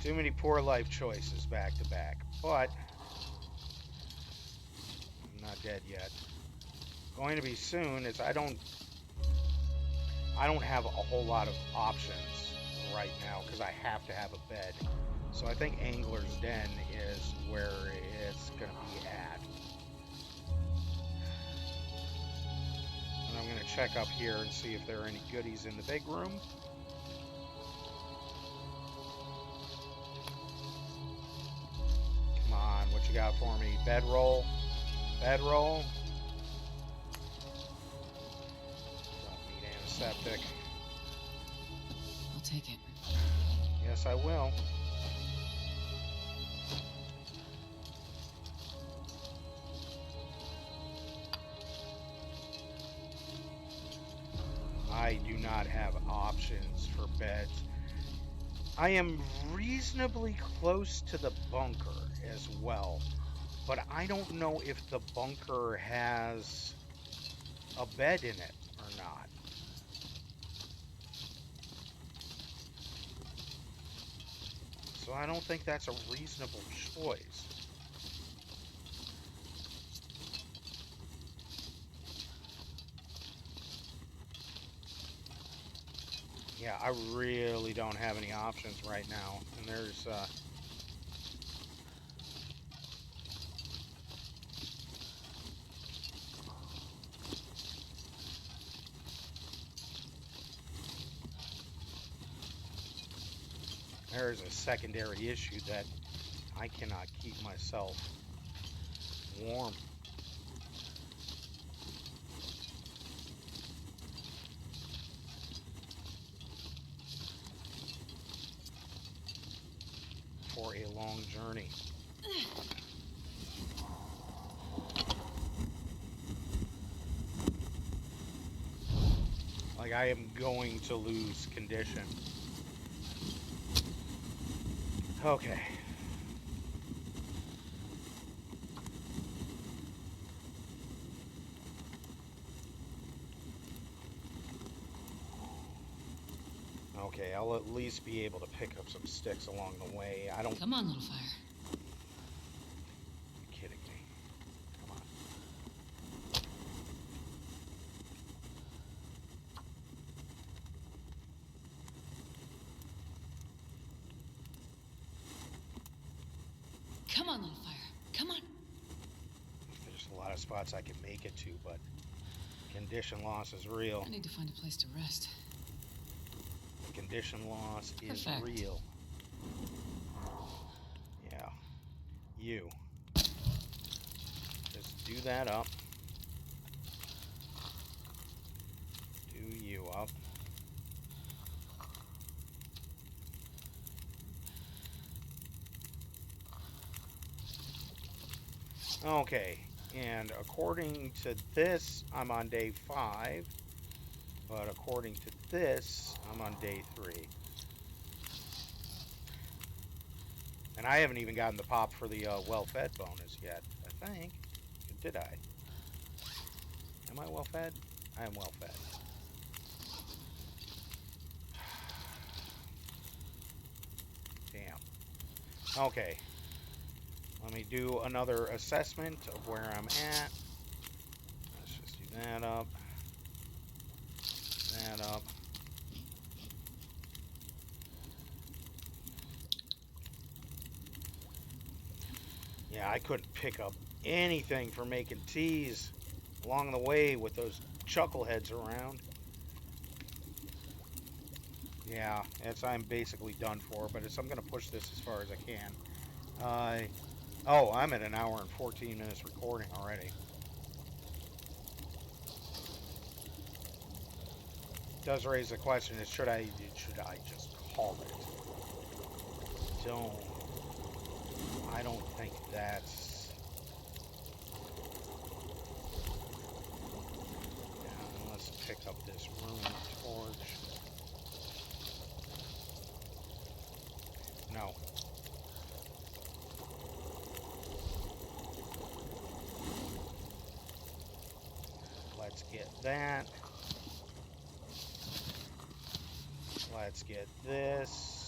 Speaker 1: Too many poor life choices back to back, but I'm not dead yet. Going to be soon is I don't have a whole lot of options right now because I have to have a bed. So I think Angler's Den is where it's gonna be at. And I'm going to check up here and see if there are any goodies in the big room. Come on, what you got for me? Bedroll. Bedroll. Don't need antiseptic.
Speaker 2: I'll take it.
Speaker 1: Yes, I will. I do not have options for beds. I am reasonably close to the bunker as well, but I don't know if the bunker has a bed in it or not. So I don't think that's a reasonable choice. Yeah, I really don't have any options right now. And there's a secondary issue that I cannot keep myself warm. For a long journey. Like, I am going to lose condition. Okay. Okay, I'll at least be able to pick up some sticks along the way. I don't...
Speaker 2: Come on, little fire.
Speaker 1: You're kidding me. Come on.
Speaker 2: Come on, little fire. Come on.
Speaker 1: There's a lot of spots I can make it to, but condition loss is real.
Speaker 2: I need to find a place to rest.
Speaker 1: Condition loss is
Speaker 2: Perfect.
Speaker 1: real. Yeah. You. Just do that up. Do you up. Okay, and according to this, I'm on day 5. But according to this, I'm on day 3. And I haven't even gotten the pop for the well-fed bonus yet, I think. Did I? Am I well-fed? I am well-fed. Damn. Okay. Let me do another assessment of where I'm at. Let's just do that up. That up. Yeah, I couldn't pick up anything for making teas along the way with those chuckleheads around. Yeah, I'm basically done for, but I'm going to push this as far as I can. Oh, I'm at an hour and 14 minutes recording already. It does raise the question: is should I just call it? I don't think that's. Yeah, let's pick up this room torch. No. Let's get that. Let's get this.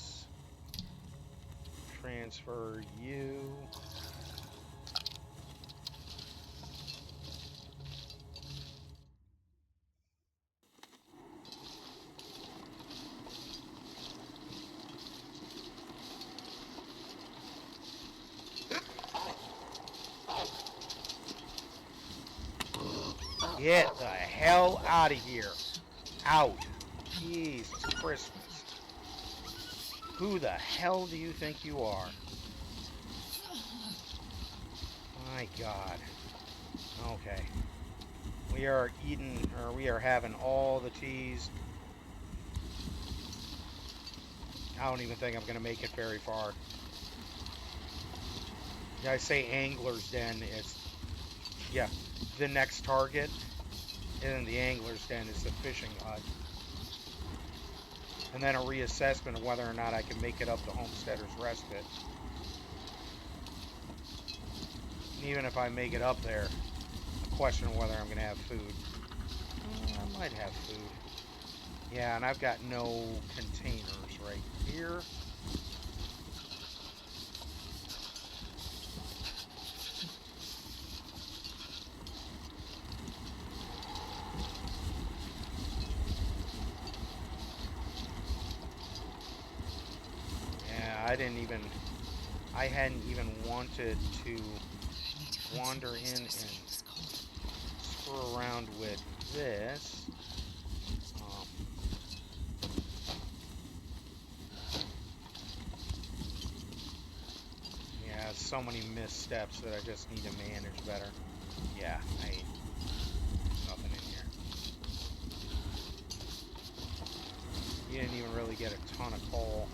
Speaker 1: Transfer you. Get the hell out of here. Out. Jesus Christmas. Who the hell do you think you are? My God. Okay. We are eating, or we are having all the cheese. I don't even think I'm going to make it very far. Yeah, I say Angler's Den. It's, yeah, the next target. And the Angler's Den is the fishing hut. And then a reassessment of whether or not I can make it up to Homesteader's Respite. And even if I make it up there, a question of whether I'm going to have food. I might have food. Yeah, and I've got no containers right here. Yeah, I hadn't even wanted to wander in and screw around with this. Yeah, so many missteps that I just need to manage better. Yeah, nothing in here. You didn't even really get a ton of coal.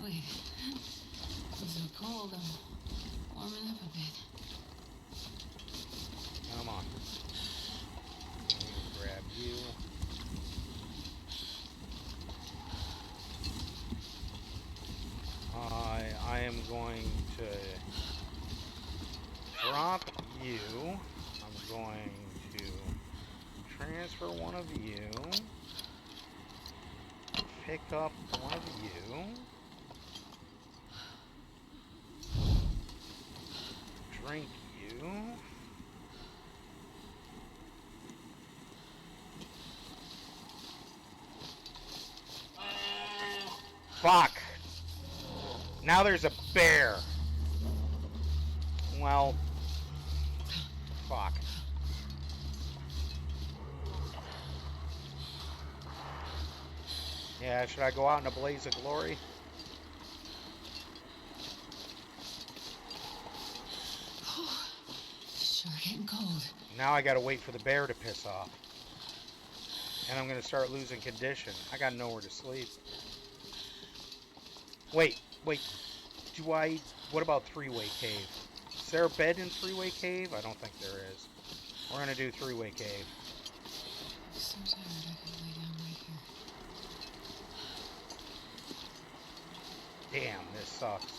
Speaker 2: Wait. It's so cold. I'm warming up a bit.
Speaker 1: Come on. Let me grab you. I am going to drop you. I'm going to transfer one of you. Pick up one of you. Drink you. Fuck! Now there's a bear. Well, fuck. Yeah, should I go out in a blaze of glory?
Speaker 2: Sure getting cold.
Speaker 1: Now I gotta wait for the bear to piss off. And I'm gonna start losing condition. I got nowhere to sleep. Wait. What about Three-Way Cave? Is there a bed in Three-Way Cave? I don't think there is. We're gonna do Three-Way Cave.
Speaker 2: I'm so tired I could lay down right here.
Speaker 1: Damn, this sucks.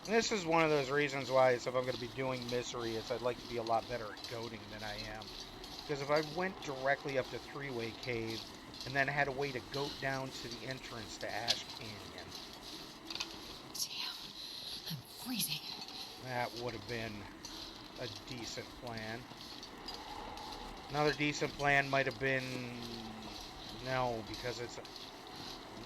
Speaker 1: And this is one of those reasons why, if I'm going to be doing Misery, I'd like to be a lot better at goading than I am. Because if I went directly up to Three-Way Cave, and then had a way to goat down to the entrance to Ash Canyon.
Speaker 2: Damn, I'm freezing.
Speaker 1: That would have been a decent plan. Another decent plan might have been... No, because I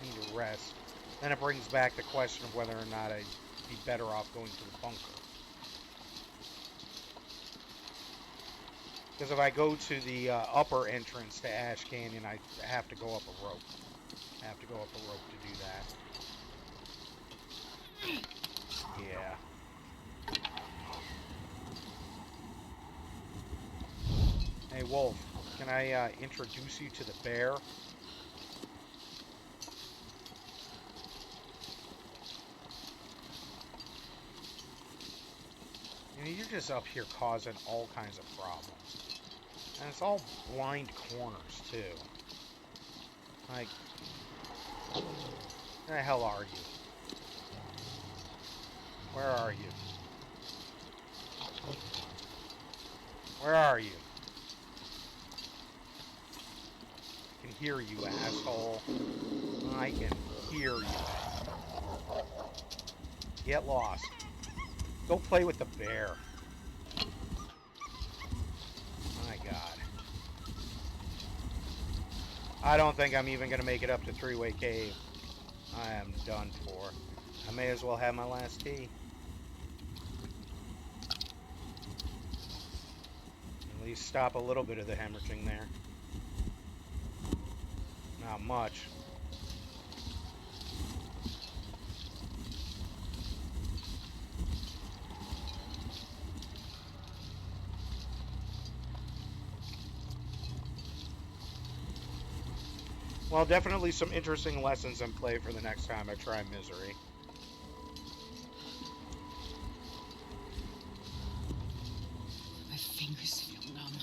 Speaker 1: need to rest. Then it brings back the question of whether or not I'd be better off going to the bunker. Because if I go to the upper entrance to Ash Canyon, I have to go up a rope. I have to go up a rope to do that. Yeah. Hey, Wolf, can I introduce you to the bear? You know, you're just up here causing all kinds of problems. And it's all blind corners, too. Like, where the hell are you? Where are you? Where are you? I can hear you, asshole. I can hear you. Get lost. Go play with the bear. My God. I don't think I'm even going to make it up to Three-Way Cave. I am done for. I may as well have my last tea. least stop a little bit of the hemorrhaging there. Not much. Well, definitely some interesting lessons in play for the next time I try Misery.
Speaker 2: My fingers feel numb.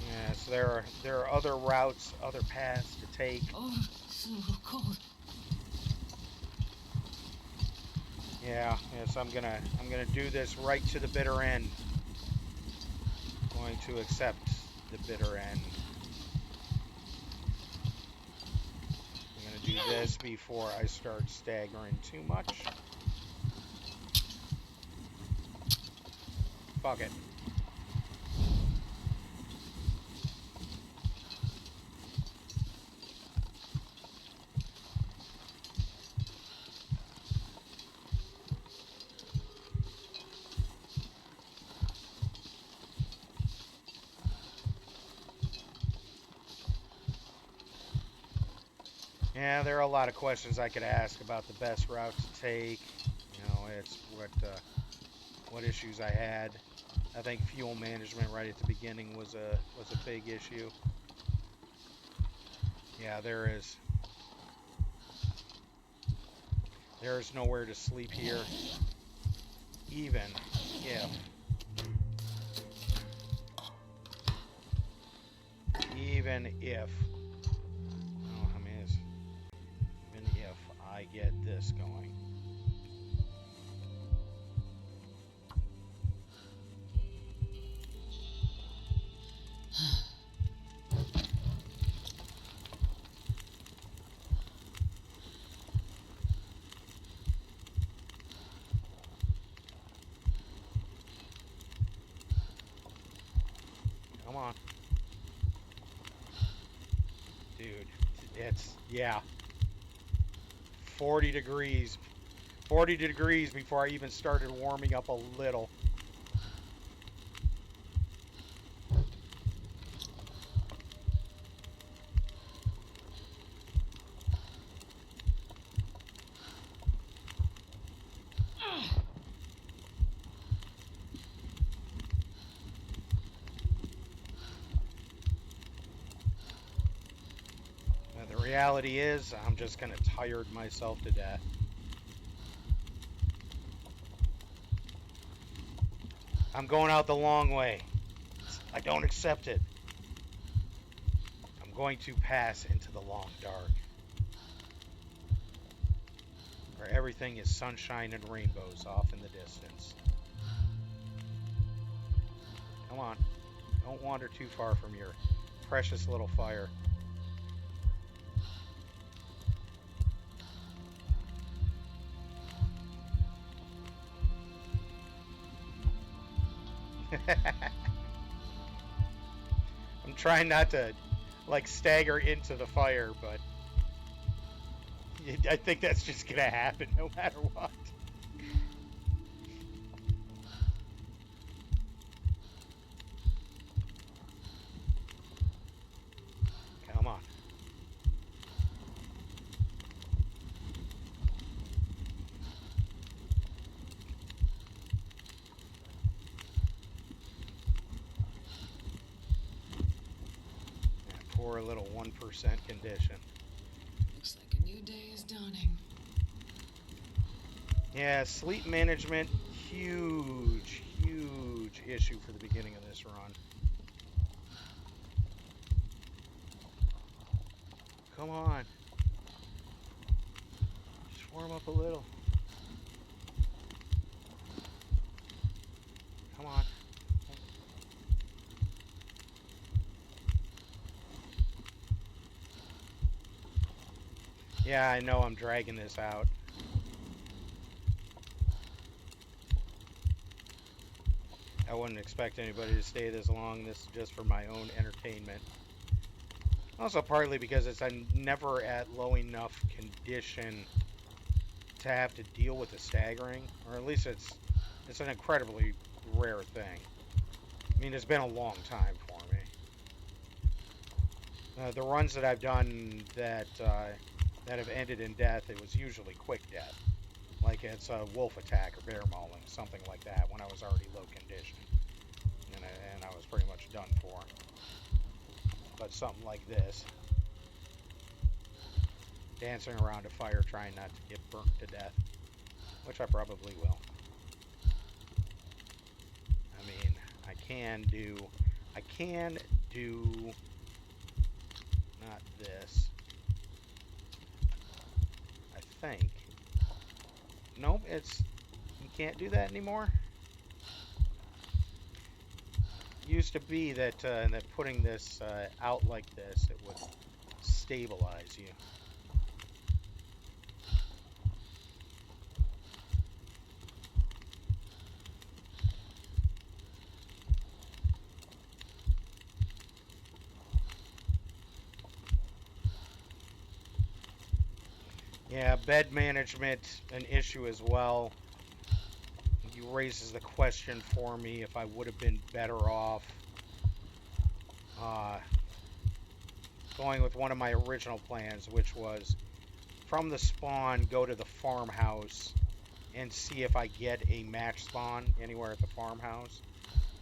Speaker 1: Yes, there are other routes, other paths to take.
Speaker 2: Oh, so cold.
Speaker 1: Yeah, yes, I'm gonna do this right to the bitter end. Going to accept the bitter end. I'm gonna do this before I start staggering too much. Fuck it. Yeah, there are a lot of questions I could ask about the best route to take. You know, it's what issues I had. I think fuel management right at the beginning was a big issue. Yeah, there is nowhere to sleep here, even if oh, I mean, even if I get this going. Come on. Dude, it's, yeah. 40 degrees. 40 degrees before I even started warming up a little. The reality is, I'm just going to tire myself to death. I'm going out the long way. I don't accept it. I'm going to pass into the long dark, where everything is sunshine and rainbows off in the distance. Come on. Don't wander too far from your precious little fire. I'm trying not to, like, stagger into the fire, but I think that's just gonna happen no matter what. Come on. Poor little 1% condition.
Speaker 2: Looks like a new day is dawning.
Speaker 1: Yeah, sleep management, huge issue for the beginning of this run. Come on. Just warm up a little. Come on. Yeah, I know I'm dragging this out. wouldn't expect anybody to stay this long. This is just for my own entertainment. Also, partly because I'm never at low enough condition to have to deal with the staggering, or at least it's an incredibly rare thing. I mean, it's been a long time for me. The runs that I've done that have ended in death, it was usually quick death. Like it's a wolf attack or bear mauling, something like that, when I was already low condition. And I was pretty much done for. But something like this, dancing around a fire trying not to get burnt to death, which I probably will. I mean, I can do not this, I think. Nope, you can't do that anymore. Used to be that that putting this out like this, it would stabilize you. Yeah, bed management, an issue as well. He raises the question for me if I would have been better off going with one of my original plans, which was from the spawn, go to the farmhouse and see if I get a match spawn anywhere at the farmhouse.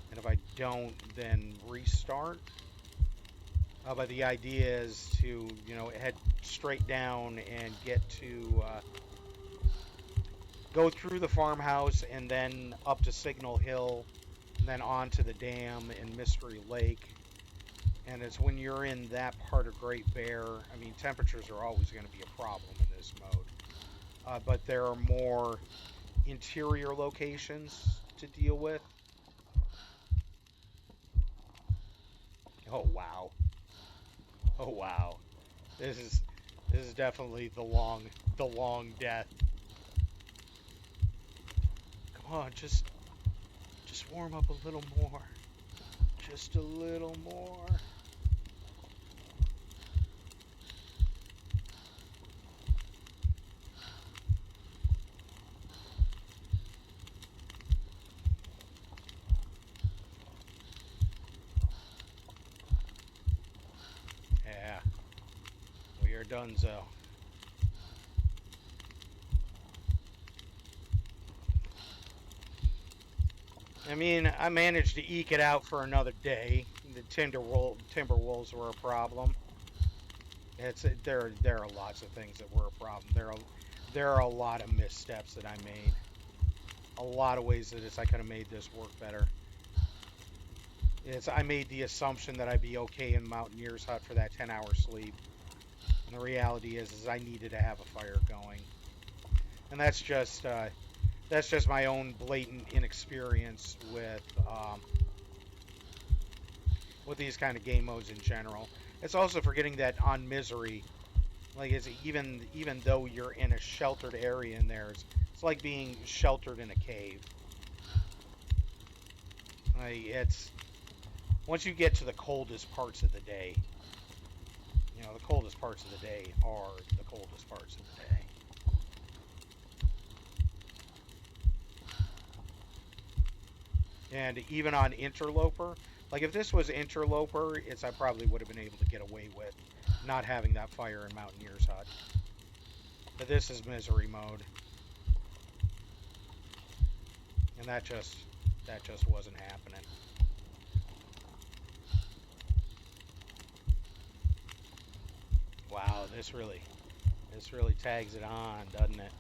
Speaker 1: And if I don't, then restart. But the idea is to, head straight down and get to go through the farmhouse and then up to Signal Hill and then on to the dam and Mystery Lake. And it's when you're in that part of Great Bear, I mean, temperatures are always going to be a problem in this mode. But there are more interior locations to deal with. Oh, wow. Oh, wow. This is definitely the long death. Come on, just warm up a little more. Just a little more. Yeah. We are donezo. I mean, I managed to eke it out for another day. The timber wolves were a problem. There are lots of things that were a problem. There are a lot of missteps that I made. A lot of ways that I could have made this work better. I made the assumption that I'd be okay in Mountaineer's hut for that 10-hour sleep. And the reality is I needed to have a fire going. And that's just my own blatant inexperience with these kind of game modes in general. It's also forgetting that on Misery, like even though you're in a sheltered area in there, it's like being sheltered in a cave. Like it's once you get to the coldest parts of the day, the coldest parts of the day are the coldest parts of the day. And even on Interloper, like if this was Interloper, I probably would have been able to get away with not having that fire in Mountaineer's hut. But this is Misery mode. And that just wasn't happening. Wow, this really tags it on, doesn't it?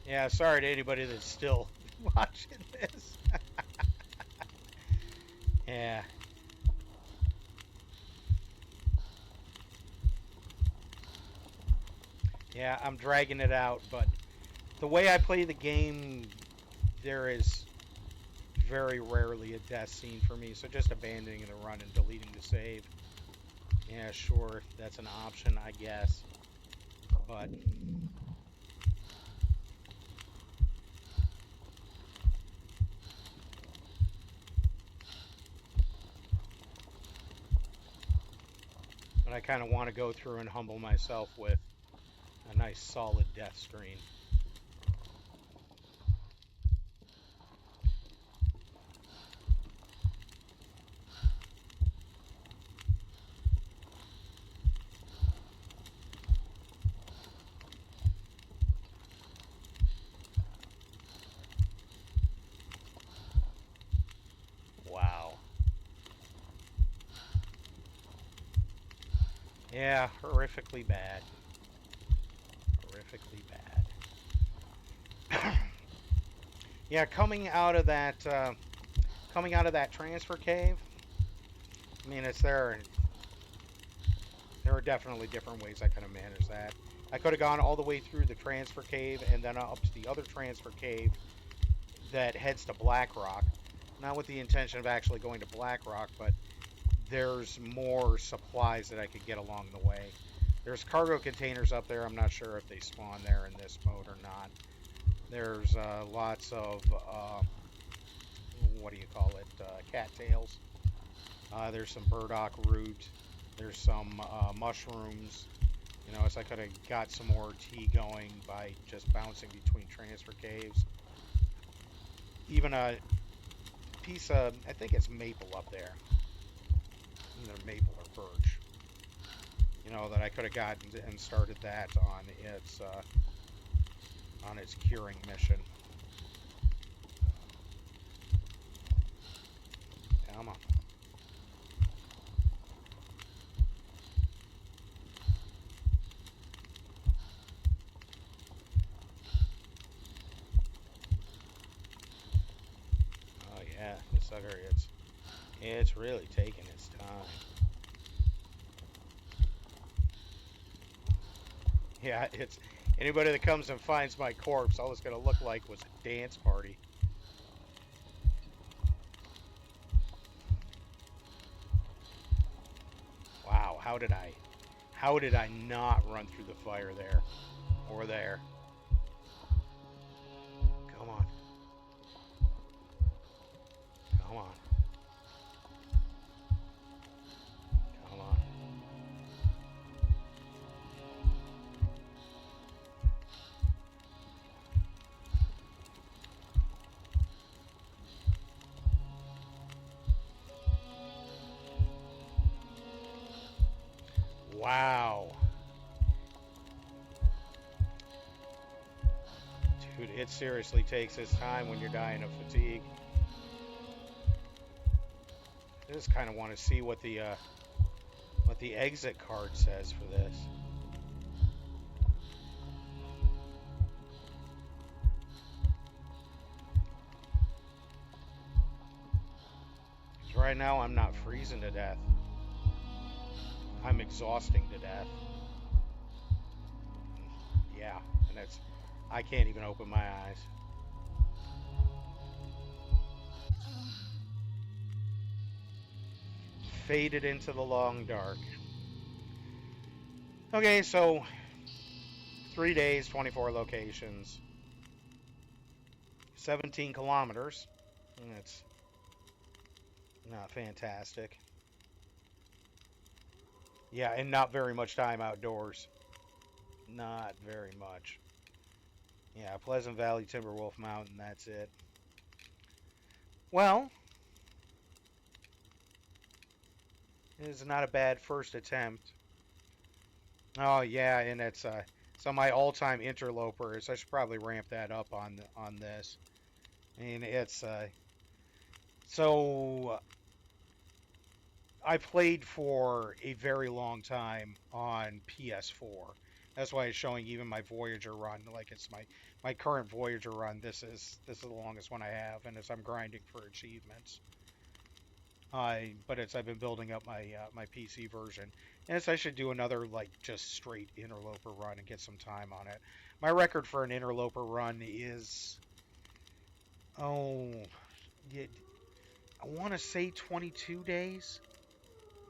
Speaker 1: Yeah, sorry to anybody that's still watching this. Yeah. Yeah, I'm dragging it out, but the way I play the game, there is very rarely a death scene for me, so just abandoning the run and deleting the save. Yeah, sure, that's an option, I guess. But I kind of want to go through and humble myself with a nice solid death screen. Wow. Yeah, horrifically bad. Horrifically bad. Yeah, coming out of that transfer cave. I mean, it's there. There are definitely different ways I could have managed that. I could have gone all the way through the transfer cave and then up to the other transfer cave that heads to Blackrock. Not with the intention of actually going to Blackrock, but there's more supplies that I could get along the way. There's cargo containers up there. I'm not sure if they spawn there in this mode or not. There's lots of, what do you call it, cattails. There's some burdock root. There's some mushrooms. You know, so I could have got some more tea going by just bouncing between transfer caves. Even a piece of, I think it's maple up there. Either maple or birch. You know, that I could have gotten and started that on its curing mission. Come on. Oh yeah, this sucker, it's really taking its time. Yeah, it's anybody that comes and finds my corpse, all it's gonna look like was a dance party. Wow, how did I not run through the fire there or there? Come on, come on, come on. Wow, dude, it seriously takes its time when you're dying of fatigue. I just kind of want to see what the exit card says for this. Because right now I'm not freezing to death. I'm exhausting to death. Yeah, and I can't even open my eyes. Faded into the long dark. Okay, so 3 days, 24 locations, 17 kilometers. That's not fantastic. Yeah, and not very much time outdoors. Not very much. Yeah, Pleasant Valley, Timberwolf Mountain, that's it. Well, it is not a bad first attempt. Oh yeah, and it's so my all-time interloper is. I should probably ramp that up on this. I mean, it's so I played for a very long time on PS4. That's why it's showing even my Voyager run, like it's my current Voyager run. This is the longest one I have, and as I'm grinding for achievements. But I've been building up my PC version, and I should do another like just straight interloper run and get some time on it. My record for an interloper run is, oh, yeah, I want to say 22 days.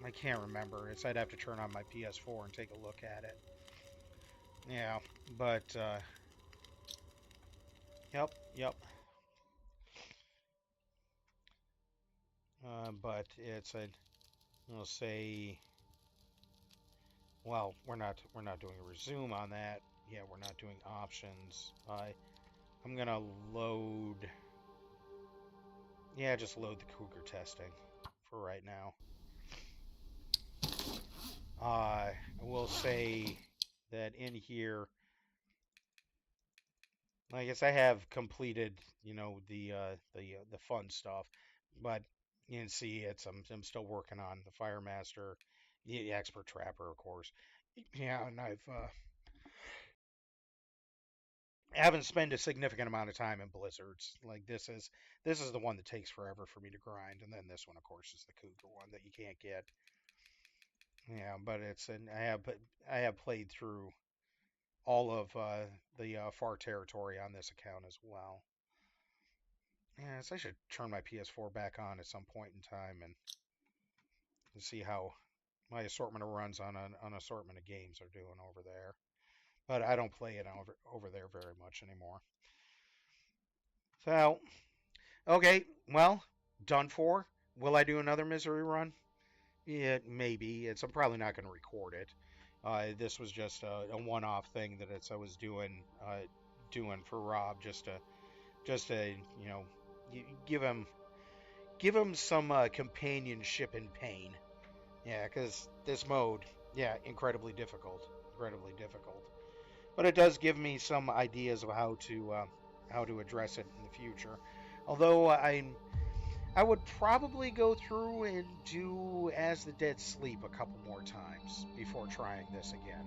Speaker 3: I can't remember. I'd have to turn on my PS4 and take a look at it. Yeah, but yep. But it's a, we'll say, well, we're not doing a resume on that. Yeah, we're not doing options. I'm gonna load. Yeah, just load the Cougar testing for right now. I will say that in here, I guess I have completed, the fun stuff, but you can see I'm still working on the Firemaster, the Expert Trapper, of course. Yeah, and I haven't spent a significant amount of time in Blizzards. Like this is the one that takes forever for me to grind, and then this one, of course, is the Cougar one that you can't get. Yeah, but I have played through all of the far territory on this account as well. Yes, I should turn my PS4 back on at some point in time and see how my assortment of runs on an assortment of games are doing over there. But I don't play it over there very much anymore. So, okay, well, done for. Will I do another Misery run? Yeah, maybe. I'm probably not going to record it. This was just a one-off thing that I was doing for Rob, just to give him some companionship in pain. Yeah, because this mode, yeah, incredibly difficult, incredibly difficult. But it does give me some ideas of how to address it in the future. Although I would probably go through and do As the Dead Sleep a couple more times before trying this again.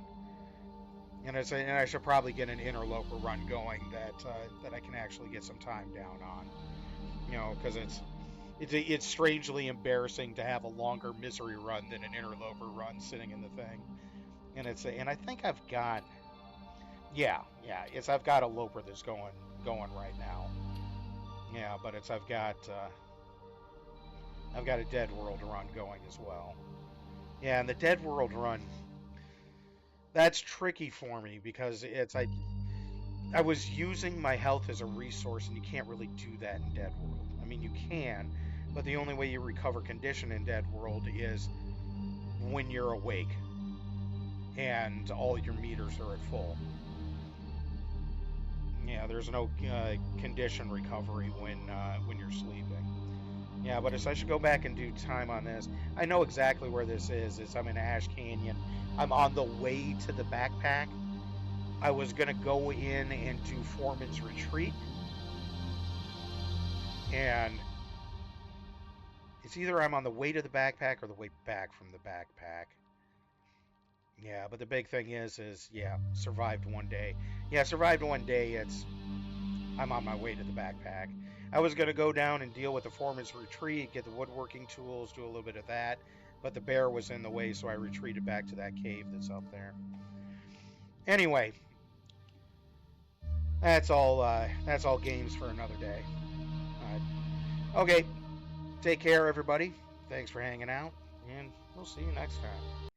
Speaker 3: And I should probably get an Interloper run going that I can actually get some time down on. Because it's strangely embarrassing to have a longer Misery run than an Interloper run sitting in the thing. And I think I've got, I've got a Loper that's going right now. Yeah, but I've got a Dead World run going as well. Yeah, and the Dead World run, that's tricky for me because I was using my health as a resource, and you can't really do that in Dead World. I mean, you can, but the only way you recover condition in Dead World is when you're awake and all your meters are at full. Yeah, there's no condition recovery when you're sleeping. Yeah, but I should go back and do time on this. I know exactly where this is. I'm in Ash Canyon. I'm on the way to the backpack. I was gonna go in and do Foreman's Retreat, and it's either I'm on the way to the backpack or the way back from the backpack. Yeah, but the big thing is survived one day. Yeah, survived one day. I'm on my way to the backpack. I was gonna go down and deal with the Foreman's Retreat, get the woodworking tools, do a little bit of that, but the bear was in the way, so I retreated back to that cave that's up there. Anyway, that's all. That's all games for another day. Okay, take care, everybody. Thanks for hanging out, and we'll see you next time.